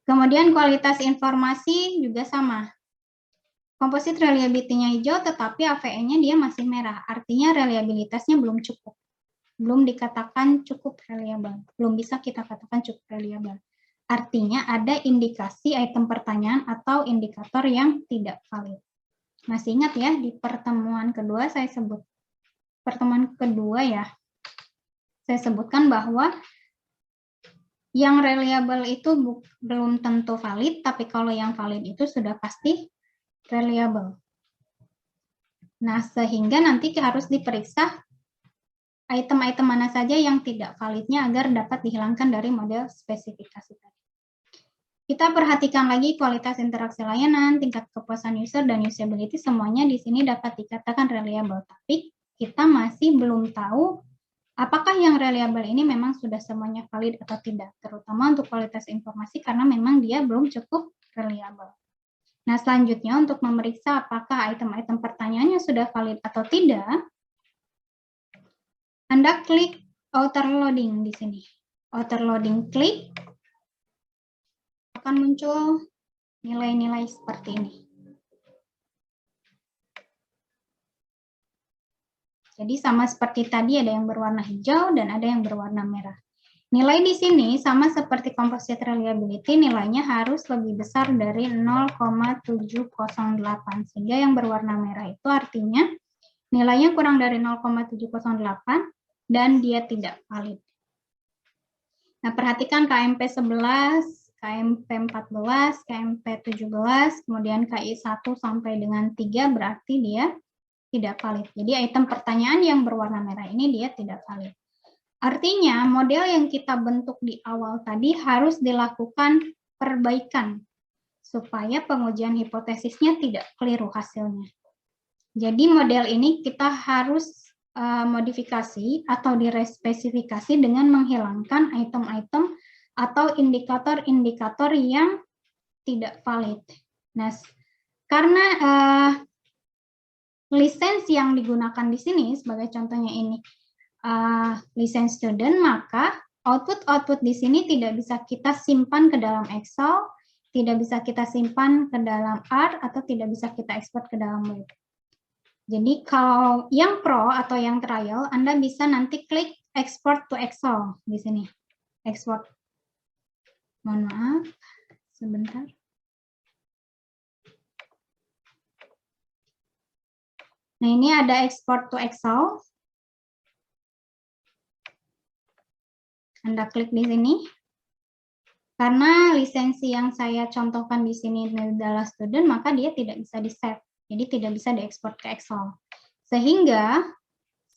Kemudian kualitas informasi juga sama. Composite reliability-nya hijau, tetapi AVE-nya dia masih merah, artinya reliabilitasnya belum cukup. Belum dikatakan cukup reliable, belum bisa kita katakan cukup reliable. Artinya ada indikasi item pertanyaan atau indikator yang tidak valid. Masih ingat ya, di pertemuan kedua saya sebutkan bahwa yang reliable itu belum tentu valid, tapi kalau yang valid itu sudah pasti reliable. Nah, sehingga nanti harus diperiksa item-item mana saja yang tidak validnya agar dapat dihilangkan dari model spesifikasi tadi. Kita perhatikan lagi kualitas interaksi layanan, tingkat kepuasan user, dan usability, semuanya di sini dapat dikatakan reliable. Tapi kita masih belum tahu apakah yang reliable ini memang sudah semuanya valid atau tidak, terutama untuk kualitas informasi karena memang dia belum cukup reliable. Nah, selanjutnya untuk memeriksa apakah item-item pertanyaannya sudah valid atau tidak, Anda klik outer loading di sini. Outer loading klik, akan muncul nilai-nilai seperti ini. Jadi sama seperti tadi ada yang berwarna hijau dan ada yang berwarna merah. Nilai di sini sama seperti composite reliability, nilainya harus lebih besar dari 0,708. Sehingga yang berwarna merah itu artinya nilainya kurang dari 0,708 dan dia tidak valid. Nah, perhatikan KMP 11, KMP 14, KMP 17, kemudian KI 1 sampai dengan 3 berarti dia tidak valid. Jadi item pertanyaan yang berwarna merah ini dia tidak valid. Artinya model yang kita bentuk di awal tadi harus dilakukan perbaikan supaya pengujian hipotesisnya tidak keliru hasilnya. Jadi model ini kita harus modifikasi atau direspesifikasi dengan menghilangkan item-item atau indikator-indikator yang tidak valid. Nah, karena lisensi yang digunakan di sini, sebagai contohnya ini, lisensi student, maka output-output di sini tidak bisa kita simpan ke dalam Excel, tidak bisa kita simpan ke dalam R, atau tidak bisa kita ekspor ke dalam web. Jadi kalau yang pro atau yang trial, Anda bisa nanti klik export to Excel di sini. Export. Mohon maaf, sebentar. Nah, ini ada export to Excel. Anda klik di sini. Karena lisensi yang saya contohkan di sini adalah student, maka dia tidak bisa di-save. Jadi tidak bisa diekspor ke Excel. Sehingga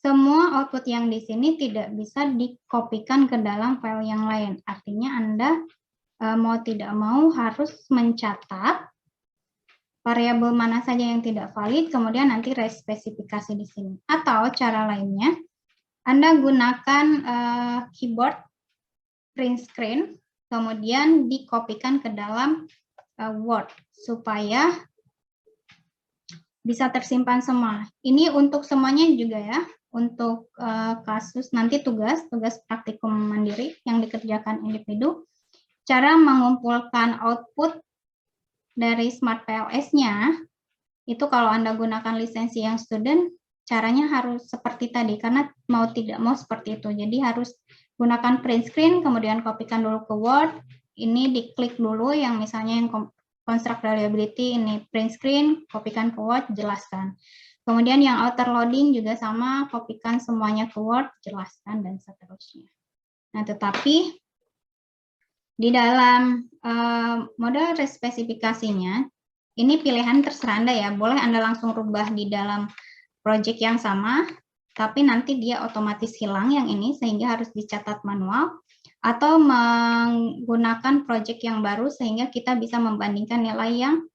semua output yang di sini tidak bisa dikopikan ke dalam file yang lain. Artinya Anda mau tidak mau harus mencatat variabel mana saja yang tidak valid, kemudian nanti respesifikasi di sini. Atau cara lainnya, Anda gunakan keyboard print screen, kemudian dikopikan ke dalam Word supaya bisa tersimpan semua. Ini untuk semuanya juga ya, untuk kasus nanti tugas praktikum mandiri yang dikerjakan individu. Cara mengumpulkan output dari Smart PLS-nya, itu kalau Anda gunakan lisensi yang student, caranya harus seperti tadi, karena mau tidak mau seperti itu. Jadi harus gunakan print screen, kemudian kopikan dulu ke Word, ini diklik dulu yang misalnya yang construct reliability, ini print screen, kopikan ke Word, jelaskan. Kemudian yang outer loading juga sama, kopikan semuanya ke Word, jelaskan, dan seterusnya. Nah, tetapi di dalam model respesifikasinya, ini pilihan terserah Anda ya, boleh Anda langsung rubah di dalam project yang sama, tapi nanti dia otomatis hilang yang ini, sehingga harus dicatat manual, atau menggunakan project yang baru sehingga kita bisa membandingkan nilai yang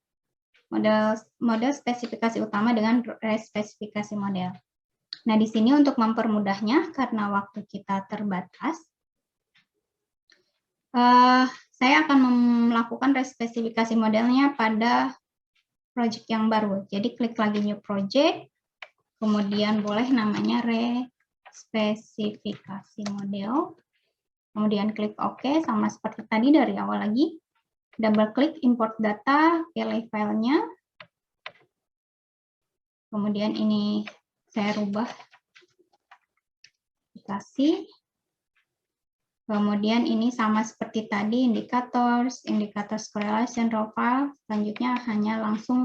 model spesifikasi utama dengan spesifikasi model. Nah, di sini untuk mempermudahnya karena waktu kita terbatas, saya akan melakukan respesifikasi modelnya pada project yang baru. Jadi klik lagi new project, kemudian boleh namanya respesifikasi model. Kemudian klik OK, sama seperti tadi dari awal lagi. Double klik import data, pilih filenya. Kemudian ini saya rubah aplikasi. Kemudian ini sama seperti tadi, indicators correlation raw file. Selanjutnya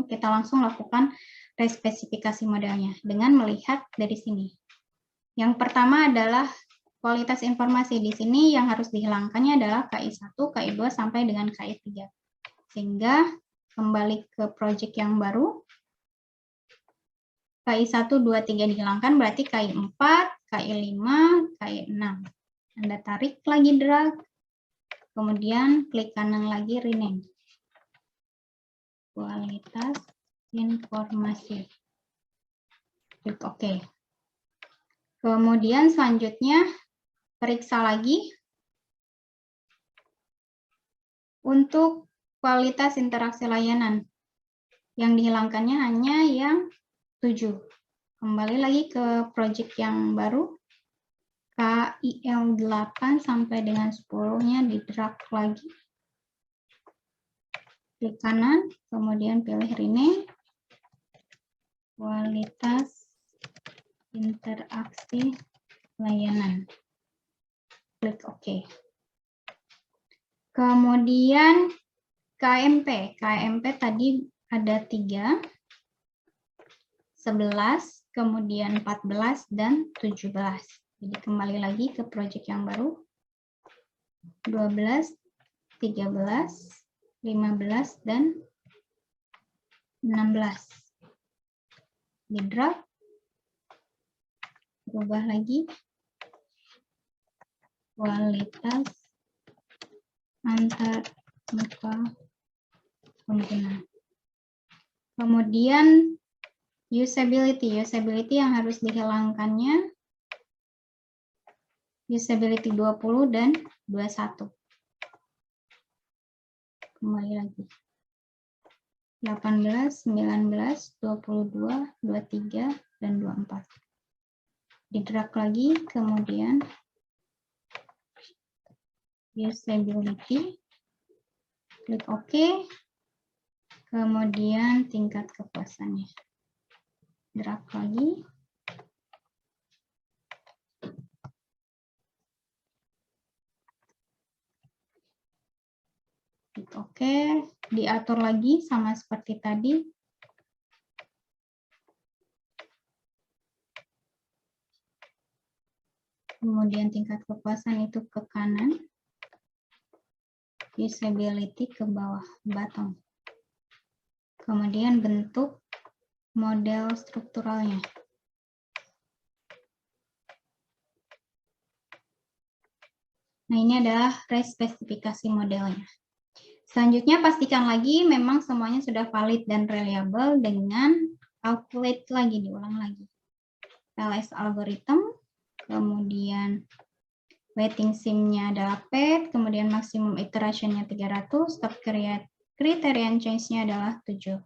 kita langsung lakukan respesifikasi modelnya dengan melihat dari sini. Yang pertama adalah kualitas informasi. Di sini yang harus dihilangkannya adalah KI1, KI2 sampai dengan KI3. Sehingga kembali ke project yang baru. KI1, 2, 3 dihilangkan berarti KI4, KI5, KI6. Anda tarik lagi drag. Kemudian klik kanan lagi rename. Kualitas informasi. Klik OK. Kemudian selanjutnya periksa lagi untuk kualitas interaksi layanan. Yang dihilangkannya hanya yang 7. Kembali lagi ke project yang baru. KIL 8 sampai dengan 10-nya di drag lagi. Klik kanan, kemudian pilih rename. Kualitas interaksi layanan. Klik OK. Kemudian KMP. KMP tadi ada 3, 11, kemudian 14, dan 17. Jadi kembali lagi ke project yang baru. 12, 13, 15, dan 16. Di drag, berubah lagi. Kualitas antar muka pengguna. Kemudian usability yang harus dihilangkannya usability 20 dan 21. Kembali lagi. 18, 19, 22, 23, dan 24. Di drag lagi, kemudian usability, klik OK, kemudian tingkat kepuasannya. Drag lagi. Klik OK, diatur lagi sama seperti tadi. Kemudian tingkat kepuasan itu ke kanan. Usability ke bawah, bottom. Kemudian bentuk model strukturalnya. Nah, ini adalah respesifikasi modelnya. Selanjutnya, pastikan lagi memang semuanya sudah valid dan reliable dengan calculate lagi, diulang lagi. PLS algorithm, kemudian waiting sim-nya adalah PET, kemudian maksimum iteration-nya 300, stop criterion change-nya adalah 7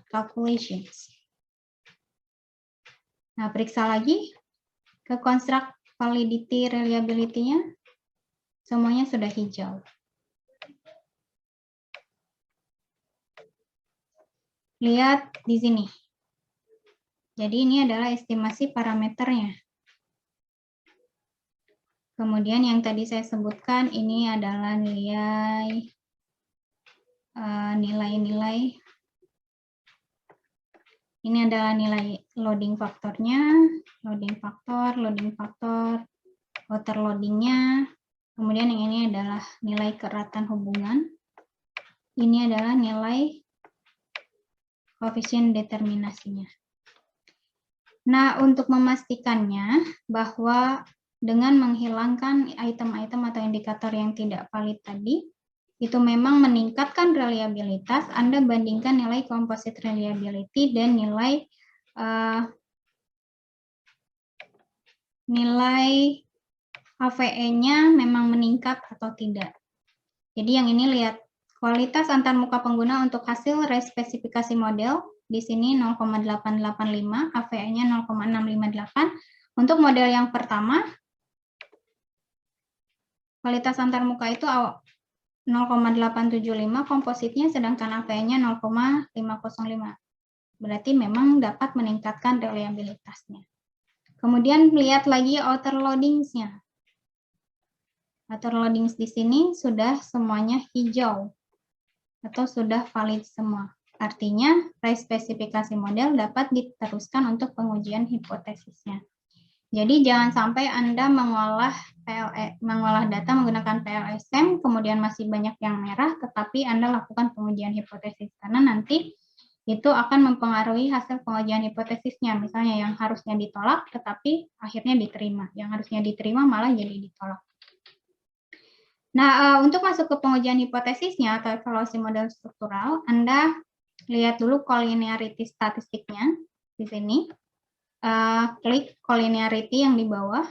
calculations. Nah, periksa lagi ke construct validity reliability-nya, semuanya sudah hijau. Lihat di sini. Jadi ini adalah estimasi parameternya. Kemudian yang tadi saya sebutkan ini adalah nilai ini adalah nilai loading faktornya, loading faktor, outer loadingnya. Kemudian yang ini adalah nilai keratan hubungan. Ini adalah nilai koefisien determinasinya. Nah, untuk memastikannya bahwa dengan menghilangkan item-item atau indikator yang tidak valid tadi, itu memang meningkatkan reliabilitas, Anda bandingkan nilai composite reliability dan nilai AVE-nya memang meningkat atau tidak. Jadi yang ini lihat, kualitas antar muka pengguna untuk hasil respesifikasi model, di sini 0,885, AVE-nya 0,658. Untuk model yang pertama, kualitas antar muka itu 0,875, kompositnya, sedangkan AVE-nya 0,505. Berarti memang dapat meningkatkan reliabilitasnya. Kemudian lihat lagi outer loadings-nya. Outer loadings di sini sudah semuanya hijau atau sudah valid semua. Artinya, respesifikasi model dapat diteruskan untuk pengujian hipotesisnya. Jadi jangan sampai Anda mengolah data menggunakan PLSM, kemudian masih banyak yang merah, tetapi Anda lakukan pengujian hipotesis. Karena nanti itu akan mempengaruhi hasil pengujian hipotesisnya. Misalnya yang harusnya ditolak, tetapi akhirnya diterima. Yang harusnya diterima malah jadi ditolak. Nah, untuk masuk ke pengujian hipotesisnya atau evaluasi model struktural, Anda lihat dulu collinearity statistiknya di sini. Klik collinearity yang di bawah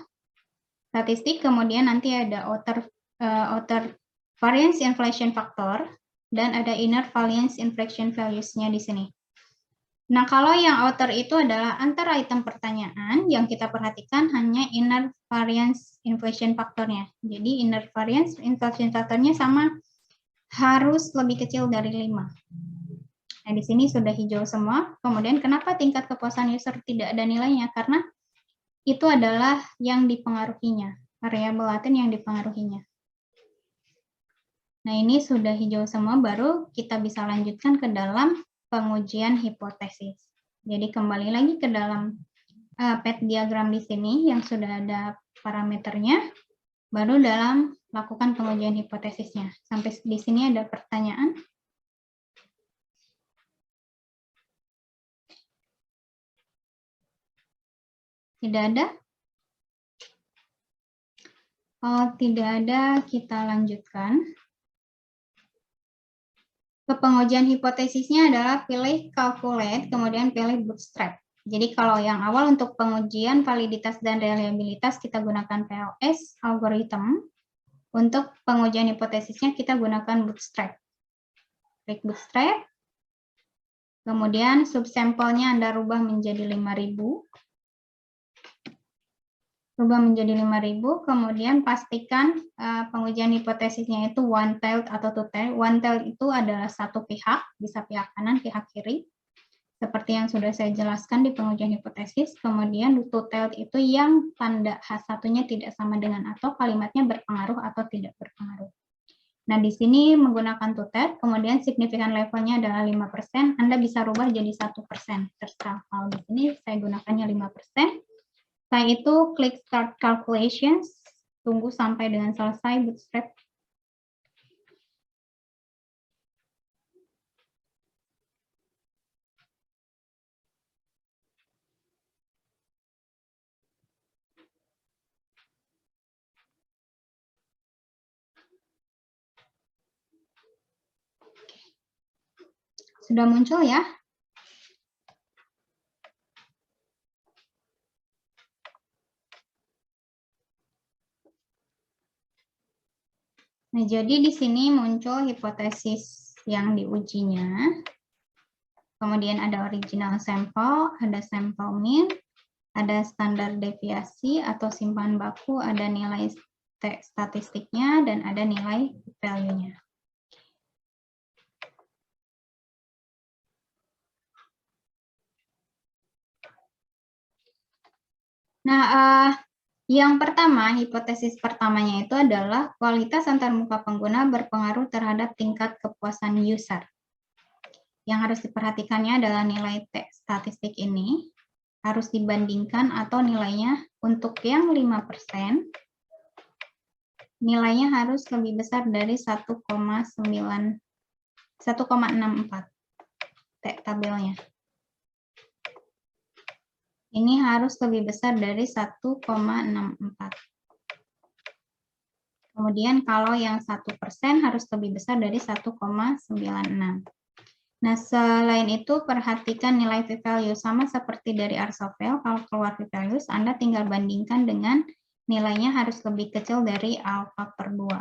statistik, kemudian nanti ada outer variance inflation factor dan ada inner variance inflation values-nya di sini. Nah, kalau yang outer itu adalah antar item pertanyaan, yang kita perhatikan hanya inner variance inflation factor-nya. Jadi inner variance inflation factor-nya sama, harus lebih kecil dari 5. Nah, di sini sudah hijau semua. Kemudian kenapa tingkat kepuasan user tidak ada nilainya? Karena itu adalah yang dipengaruhinya, variabel laten yang dipengaruhinya. Nah, ini sudah hijau semua, baru kita bisa lanjutkan ke dalam pengujian hipotesis. Jadi kembali lagi ke dalam PET diagram di sini yang sudah ada parameternya, baru dalam lakukan pengujian hipotesisnya. Sampai di sini ada pertanyaan? Tidak ada? Oh, tidak ada, kita lanjutkan. Ke pengujian hipotesisnya adalah pilih calculate, kemudian pilih bootstrap. Jadi kalau yang awal untuk pengujian validitas dan reliabilitas kita gunakan PLS algorithm. Untuk pengujian hipotesisnya kita gunakan bootstrap. Klik bootstrap. Kemudian subsampelnya Anda rubah menjadi 5.000. Rubah menjadi 5.000, kemudian pastikan pengujian hipotesisnya itu one-tailed atau two-tailed. One-tailed itu adalah satu pihak, bisa pihak kanan, pihak kiri. Seperti yang sudah saya jelaskan di pengujian hipotesis. Kemudian two-tailed itu yang tanda H1-nya tidak sama dengan atau kalimatnya berpengaruh atau tidak berpengaruh. Nah, di sini menggunakan two-tailed, kemudian signifikan levelnya adalah 5%. Anda bisa rubah jadi 1%. Terserah. Kalau di sini saya gunakannya 5%. Setelah itu, klik Start Calculations. Tunggu sampai dengan selesai bootstrap. Sudah muncul ya? Nah, jadi di sini muncul hipotesis yang diujinya. Kemudian ada original sample, ada sample mean, ada standar deviasi atau simpan baku, ada nilai statistiknya, dan ada nilai value-nya. Nah, yang pertama, hipotesis pertamanya itu adalah kualitas antarmuka pengguna berpengaruh terhadap tingkat kepuasan user. Yang harus diperhatikannya adalah nilai T statistik ini harus dibandingkan atau nilainya untuk yang 5%, nilainya harus lebih besar dari 1,64 T tabelnya. Ini harus lebih besar dari 1,64. Kemudian kalau yang 1% harus lebih besar dari 1,96. Nah, selain itu perhatikan nilai p-value sama seperti dari Arsovel. Kalau keluar p-value, Anda tinggal bandingkan dengan nilainya harus lebih kecil dari alfa per 2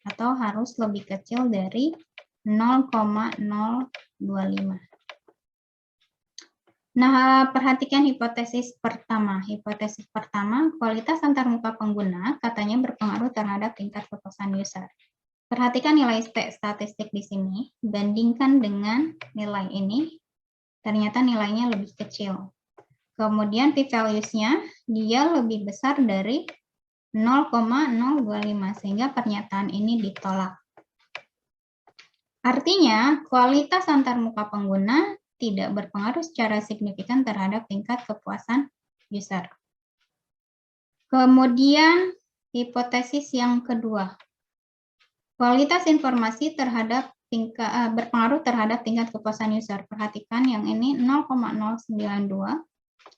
atau harus lebih kecil dari 0,025. Nah, perhatikan hipotesis pertama. Hipotesis pertama, kualitas antarmuka pengguna katanya berpengaruh terhadap tingkat kepuasan user. Perhatikan nilai statistik di sini, bandingkan dengan nilai ini, ternyata nilainya lebih kecil. Kemudian p-values-nya dia lebih besar dari 0,025, sehingga pernyataan ini ditolak. Artinya, kualitas antarmuka pengguna tidak berpengaruh secara signifikan terhadap tingkat kepuasan user. Kemudian, hipotesis yang kedua. Kualitas informasi berpengaruh terhadap tingkat kepuasan user. Perhatikan yang ini 0,092.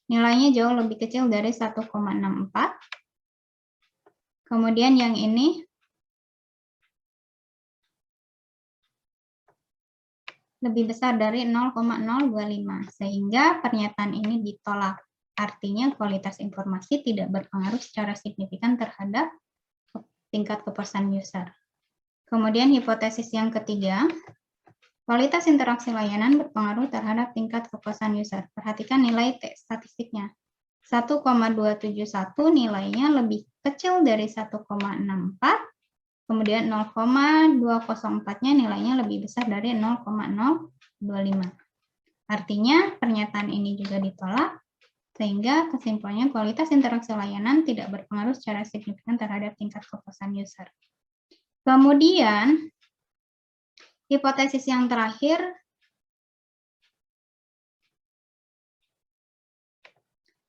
Nilainya jauh lebih kecil dari 1,64. Kemudian yang ini lebih besar dari 0,025, sehingga pernyataan ini ditolak. Artinya kualitas informasi tidak berpengaruh secara signifikan terhadap tingkat kepuasan user. Kemudian hipotesis yang ketiga, kualitas interaksi layanan berpengaruh terhadap tingkat kepuasan user. Perhatikan nilai T statistiknya. 1,271 nilainya lebih kecil dari 1,64. Kemudian 0,204-nya nilainya lebih besar dari 0,025. Artinya pernyataan ini juga ditolak, sehingga kesimpulannya kualitas interaksi layanan tidak berpengaruh secara signifikan terhadap tingkat kepuasan user. Kemudian, hipotesis yang terakhir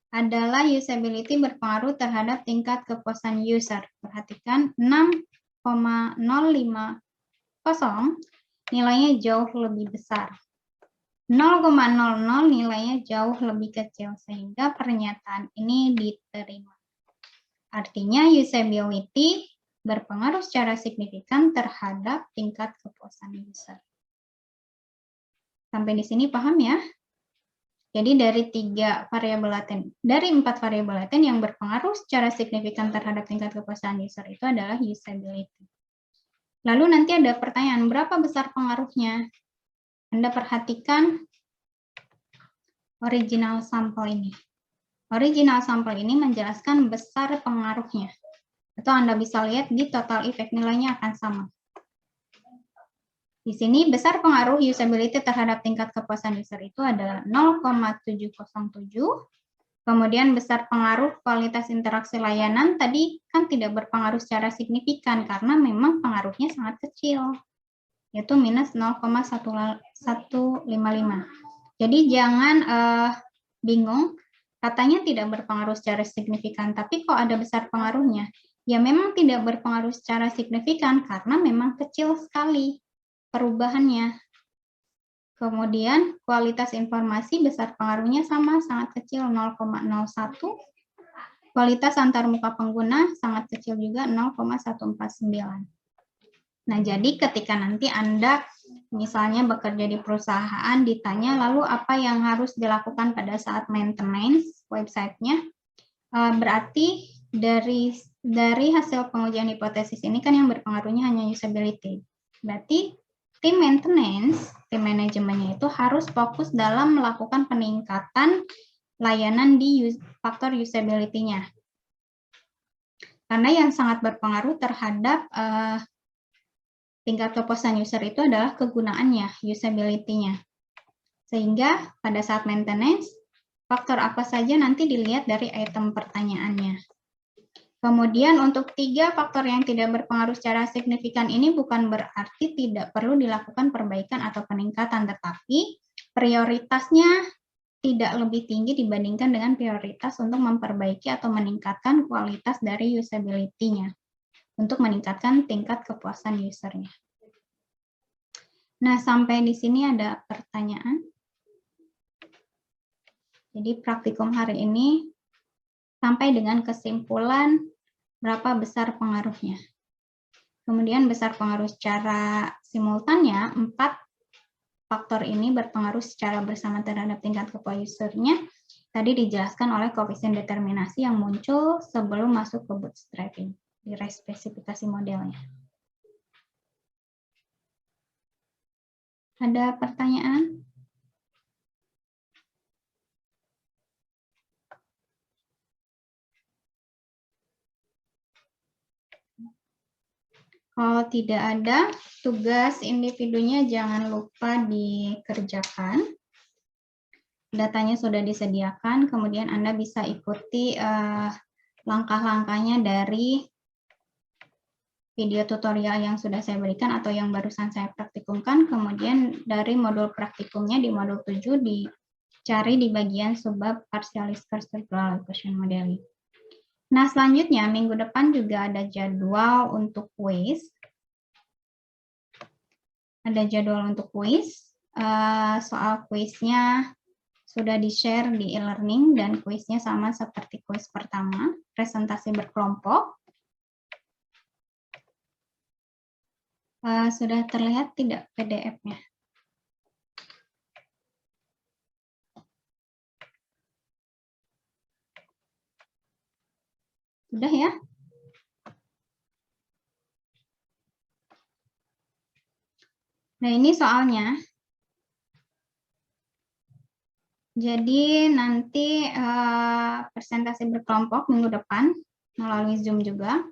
adalah usability berpengaruh terhadap tingkat kepuasan user. Perhatikan 0,050 nilainya jauh lebih besar. 0,00 nilainya jauh lebih kecil, sehingga pernyataan ini diterima. Artinya usability berpengaruh secara signifikan terhadap tingkat kepuasan user. Sampai di sini paham ya? Jadi dari 4 variabel laten yang berpengaruh secara signifikan terhadap tingkat kepuasan user itu adalah usability. Lalu nanti ada pertanyaan, berapa besar pengaruhnya? Anda perhatikan original sampel ini. Original sampel ini menjelaskan besar pengaruhnya. Atau Anda bisa lihat di total effect nilainya akan sama. Di sini besar pengaruh usability terhadap tingkat kepuasan user itu adalah 0,707. Kemudian besar pengaruh kualitas interaksi layanan tadi kan tidak berpengaruh secara signifikan karena memang pengaruhnya sangat kecil, yaitu minus 0,155. Jadi jangan bingung, katanya tidak berpengaruh secara signifikan, tapi kok ada besar pengaruhnya? Ya memang tidak berpengaruh secara signifikan karena memang kecil sekali perubahannya. Kemudian kualitas informasi besar pengaruhnya sama, sangat kecil 0,01. Kualitas antarmuka pengguna sangat kecil juga 0,149. Nah, jadi ketika nanti Anda misalnya bekerja di perusahaan ditanya lalu apa yang harus dilakukan pada saat maintenance websitenya, berarti dari hasil pengujian hipotesis ini kan yang berpengaruhnya hanya usability. Berarti tim maintenance, tim manajemennya itu harus fokus dalam melakukan peningkatan layanan di faktor usability-nya. Karena yang sangat berpengaruh terhadap tingkat kepuasan user itu adalah kegunaannya, usability-nya. Sehingga pada saat maintenance, faktor apa saja nanti dilihat dari item pertanyaannya. Kemudian untuk 3 faktor yang tidak berpengaruh secara signifikan ini bukan berarti tidak perlu dilakukan perbaikan atau peningkatan, tetapi prioritasnya tidak lebih tinggi dibandingkan dengan prioritas untuk memperbaiki atau meningkatkan kualitas dari usability-nya untuk meningkatkan tingkat kepuasan usernya. Nah, sampai di sini ada pertanyaan. Jadi praktikum hari ini sampai dengan kesimpulan berapa besar pengaruhnya. Kemudian besar pengaruh secara simultannya, 4 faktor ini berpengaruh secara bersama terhadap tingkat kepuasan usernya. Tadi dijelaskan oleh koefisien determinasi yang muncul sebelum masuk ke bootstrapping di spesifikasi modelnya. Ada pertanyaan? Kalau tidak ada, tugas individunya jangan lupa dikerjakan. Datanya sudah disediakan, kemudian Anda bisa ikuti langkah-langkahnya dari video tutorial yang sudah saya berikan atau yang barusan saya praktikumkan. Kemudian dari modul praktikumnya di modul 7 dicari di bagian subbab partialis perceptual equation modeling. Nah, selanjutnya minggu depan juga ada jadwal untuk kuis. Ada jadwal untuk kuis. Soal kuisnya sudah di-share di e-learning dan kuisnya sama seperti kuis pertama, presentasi berkelompok. Sudah terlihat tidak PDF-nya? Sudah ya? Nah, ini soalnya. Jadi nanti presentasi berkelompok minggu depan melalui Zoom juga.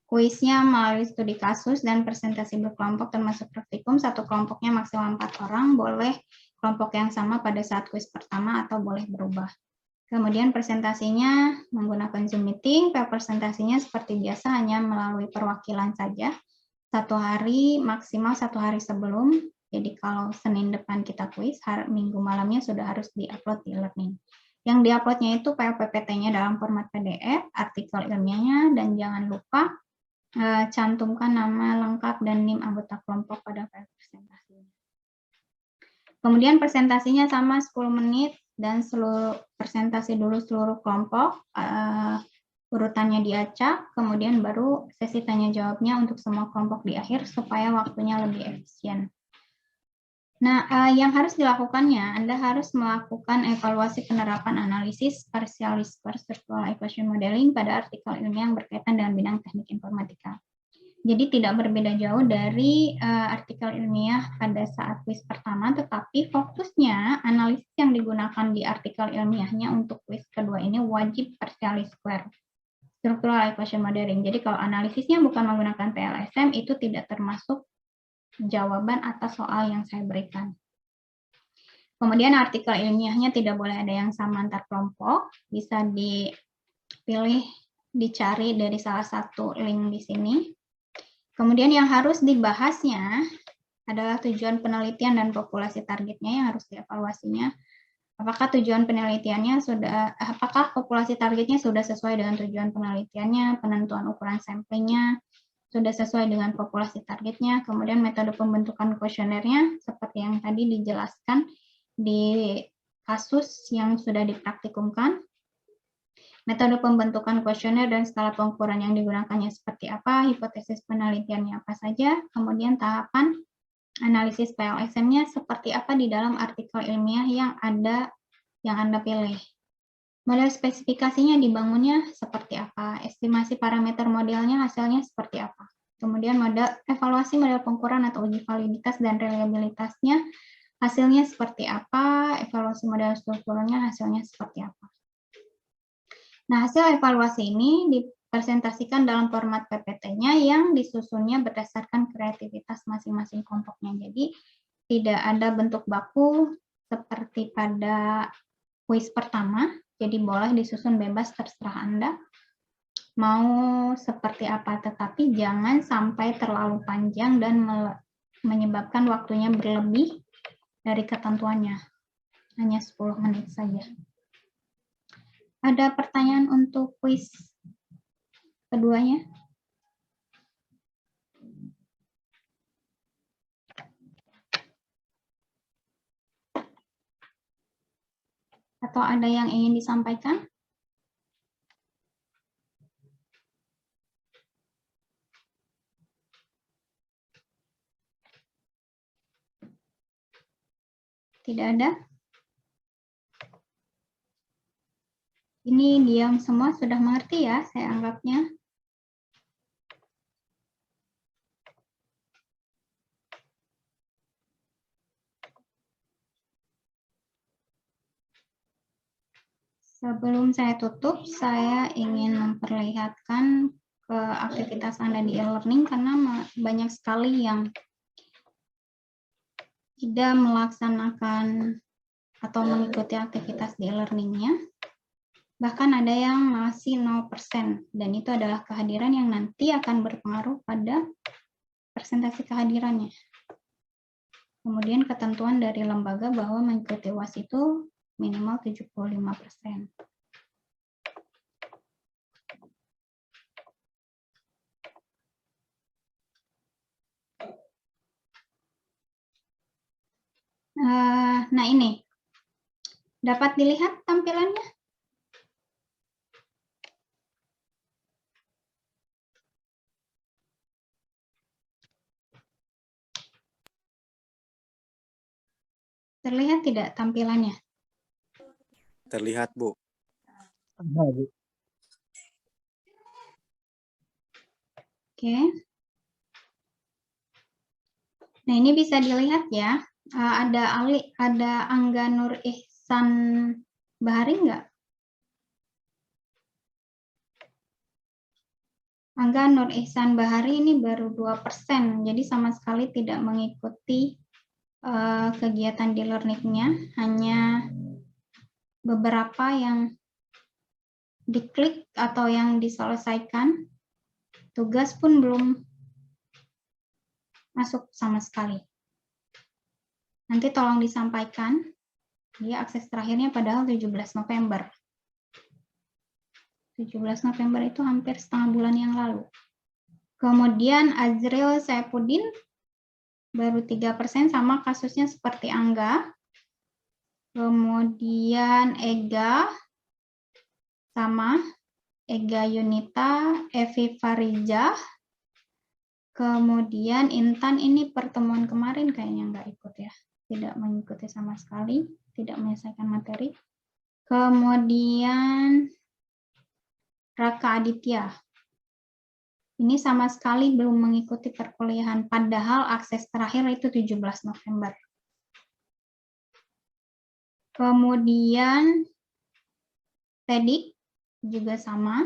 Kuisnya melalui studi kasus dan presentasi berkelompok termasuk praktikum. Satu kelompoknya maksimal 4 orang, boleh kelompok yang sama pada saat kuis pertama atau boleh berubah. Kemudian presentasinya menggunakan Zoom meeting, presentasinya seperti biasa hanya melalui perwakilan saja. 1 hari, maksimal 1 hari sebelum. Jadi kalau Senin depan kita kuis, Minggu malamnya sudah harus di-upload di e-learning. Yang di-uploadnya itu PPT-nya dalam format PDF, artikel ilmiahnya, dan jangan lupa cantumkan nama lengkap dan NIM anggota kelompok pada file presentasinya. Kemudian presentasinya sama 10 menit dan seluruh presentasi dulu seluruh kelompok, urutannya diacak, kemudian baru sesi tanya jawabnya untuk semua kelompok di akhir supaya waktunya lebih efisien. Nah, yang harus dilakukannya, Anda harus melakukan evaluasi penerapan analisis partial square structural equation modeling pada artikel ilmiah yang berkaitan dengan bidang teknik informatika. Jadi tidak berbeda jauh dari artikel ilmiah pada saat kuis pertama, tetapi fokusnya analisis yang digunakan di artikel ilmiahnya untuk kuis kedua ini wajib partial square structural equation modeling. Jadi kalau analisisnya bukan menggunakan PLSM, itu tidak termasuk jawaban atas soal yang saya berikan. Kemudian artikel ilmiahnya tidak boleh ada yang sama antar kelompok, bisa dipilih, dicari dari salah satu link di sini. Kemudian yang harus dibahasnya adalah tujuan penelitian dan populasi targetnya yang harus dievaluasinya. Apakah tujuan penelitiannya apakah populasi targetnya sudah sesuai dengan tujuan penelitiannya, penentuan ukuran samplingnya, sudah sesuai dengan populasi targetnya, kemudian metode pembentukan kuesionernya seperti yang tadi dijelaskan di kasus yang sudah dipraktikumkan, metode pembentukan kuesioner dan skala pengukuran yang digunakannya seperti apa, hipotesis penelitiannya apa saja, kemudian tahapan analisis PLSM-nya seperti apa di dalam artikel ilmiah yang Anda pilih. Model spesifikasinya dibangunnya seperti apa, estimasi parameter modelnya hasilnya seperti apa. Kemudian evaluasi model pengukuran atau uji validitas dan reliabilitasnya hasilnya seperti apa, evaluasi model strukturnya hasilnya seperti apa. Nah, hasil evaluasi ini dipresentasikan dalam format PPT-nya yang disusunnya berdasarkan kreativitas masing-masing kelompoknya. Jadi, tidak ada bentuk baku seperti pada kuis pertama, jadi boleh disusun bebas terserah Anda mau seperti apa, tetapi jangan sampai terlalu panjang dan menyebabkan waktunya berlebih dari ketentuannya. Hanya 10 menit saja. Ada pertanyaan untuk kuis keduanya? Atau ada yang ingin disampaikan? Tidak ada? Ini diam semua, sudah mengerti ya, saya anggapnya. Sebelum saya tutup, saya ingin memperlihatkan ke aktivitas Anda di e-learning karena banyak sekali yang tidak melaksanakan atau mengikuti aktivitas di e-learning-nya. Bahkan ada yang masih 0%, dan itu adalah kehadiran yang nanti akan berpengaruh pada presentasi kehadirannya. Kemudian ketentuan dari lembaga bahwa mengikuti UAS itu minimal 75%. Nah ini, dapat dilihat tampilannya? Terlihat tidak tampilannya?
Terlihat, Bu.
Ada, Bu.
Oke. Nah, ini bisa dilihat ya. Ada Angga Nur Ihsan Bahari enggak? Angga Nur Ihsan Bahari ini baru 2%, jadi sama sekali tidak mengikuti kegiatan di learning-nya, hanya beberapa yang diklik atau yang diselesaikan, tugas pun belum masuk sama sekali. Nanti tolong disampaikan, dia akses terakhirnya padahal 17 November. 17 November itu hampir setengah bulan yang lalu. Kemudian Azril Saifuddin baru 3%, sama kasusnya seperti Angga. Kemudian Ega sama Ega Yunita, Evi Farijah. Kemudian Intan ini pertemuan kemarin kayaknya nggak ikut ya. Tidak mengikuti sama sekali, tidak menyelesaikan materi. Kemudian Raka Aditya. Ini sama sekali belum mengikuti perkuliahan, padahal akses terakhir itu 17 November. Kemudian Tedik juga sama,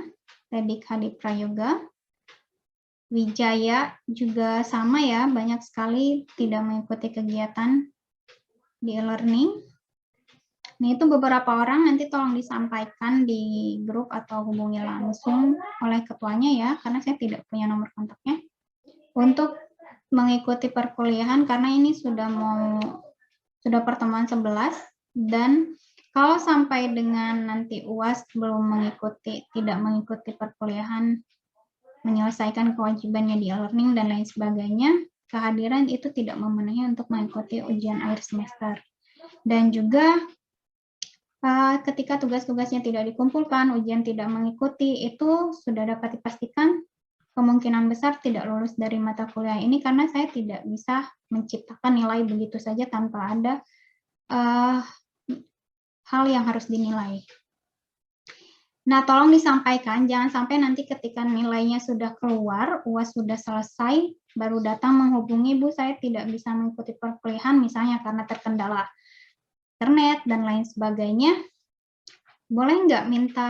Tedik Hadi Prayoga. Wijaya juga sama ya, banyak sekali tidak mengikuti kegiatan di e-learning. Nah, itu beberapa orang, nanti tolong disampaikan di grup atau hubungi langsung oleh ketuanya ya, karena saya tidak punya nomor kontaknya, untuk mengikuti perkuliahan, karena ini sudah pertemuan 11, dan kalau sampai dengan nanti UAS belum tidak mengikuti perkuliahan, menyelesaikan kewajibannya di e-learning dan lain sebagainya, kehadiran itu tidak memenuhi untuk mengikuti ujian akhir semester. Dan juga ketika tugas-tugasnya tidak dikumpulkan, ujian tidak mengikuti, itu sudah dapat dipastikan kemungkinan besar tidak lulus dari mata kuliah ini, karena saya tidak bisa menciptakan nilai begitu saja tanpa ada hal yang harus dinilai. Nah, tolong disampaikan, jangan sampai nanti ketika nilainya sudah keluar, UAS sudah selesai, baru datang menghubungi, Bu, saya tidak bisa mengikuti perkuliahan, misalnya karena terkendala internet dan lain sebagainya. Boleh nggak minta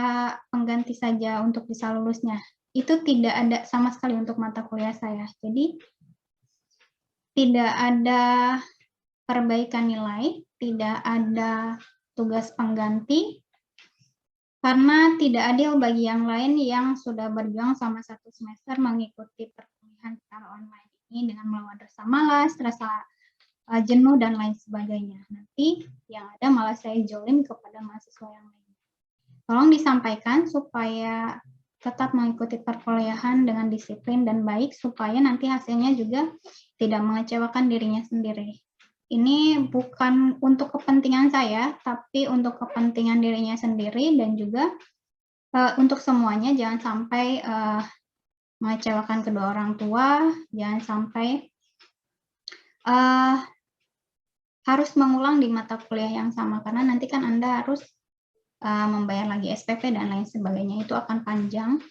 pengganti saja untuk bisa lulusnya? Itu tidak ada sama sekali untuk mata kuliah saya. Jadi, tidak ada perbaikan nilai, tidak ada tugas pengganti, karena tidak adil bagi yang lain yang sudah berjuang selama 1 semester mengikuti perkuliahan secara online ini dengan melawan rasa malas, rasa jenuh, dan lain sebagainya. Nanti yang ada malah saya join kepada mahasiswa yang lain. Tolong disampaikan supaya tetap mengikuti perkuliahan dengan disiplin dan baik, supaya nanti hasilnya juga tidak mengecewakan dirinya sendiri. Ini bukan untuk kepentingan saya, tapi untuk kepentingan dirinya sendiri, dan juga untuk semuanya, jangan sampai mengecewakan kedua orang tua, jangan sampai harus mengulang di mata kuliah yang sama, karena nanti kan Anda harus membayar lagi SPP dan lain sebagainya, itu akan panjang.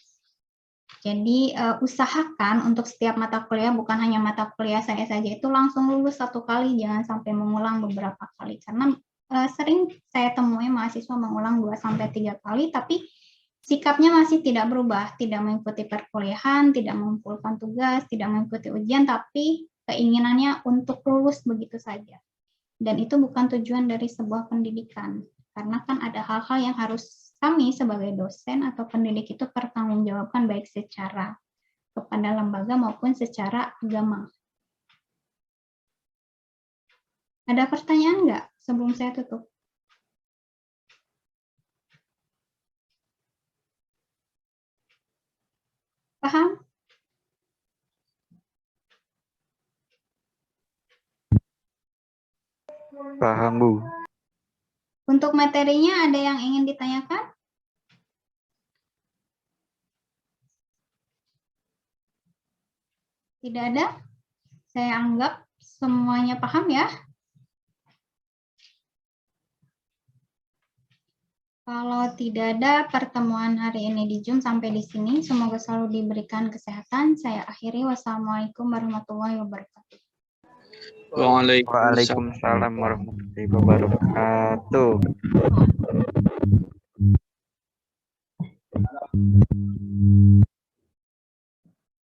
Jadi usahakan untuk setiap mata kuliah, bukan hanya mata kuliah saya saja, itu langsung lulus 1 kali, jangan sampai mengulang beberapa kali. Karena sering saya temui mahasiswa mengulang 2-3 kali, tapi sikapnya masih tidak berubah, tidak mengikuti perkuliahan, tidak mengumpulkan tugas, tidak mengikuti ujian, tapi keinginannya untuk lulus begitu saja. Dan itu bukan tujuan dari sebuah pendidikan. Karena kan ada hal-hal yang harus kami sebagai dosen atau pendidik itu pertanggungjawabkan, baik secara kepada lembaga maupun secara agama. Ada pertanyaan nggak sebelum saya tutup? Paham?
Paham, Bu.
Untuk materinya ada yang ingin ditanyakan? Tidak ada? Saya anggap semuanya paham ya. Kalau tidak ada, pertemuan hari ini di Zoom sampai di sini. Semoga selalu diberikan kesehatan. Saya akhiri. Wassalamualaikum warahmatullahi wabarakatuh.
Waalaikumsalam warahmatullahi wabarakatuh.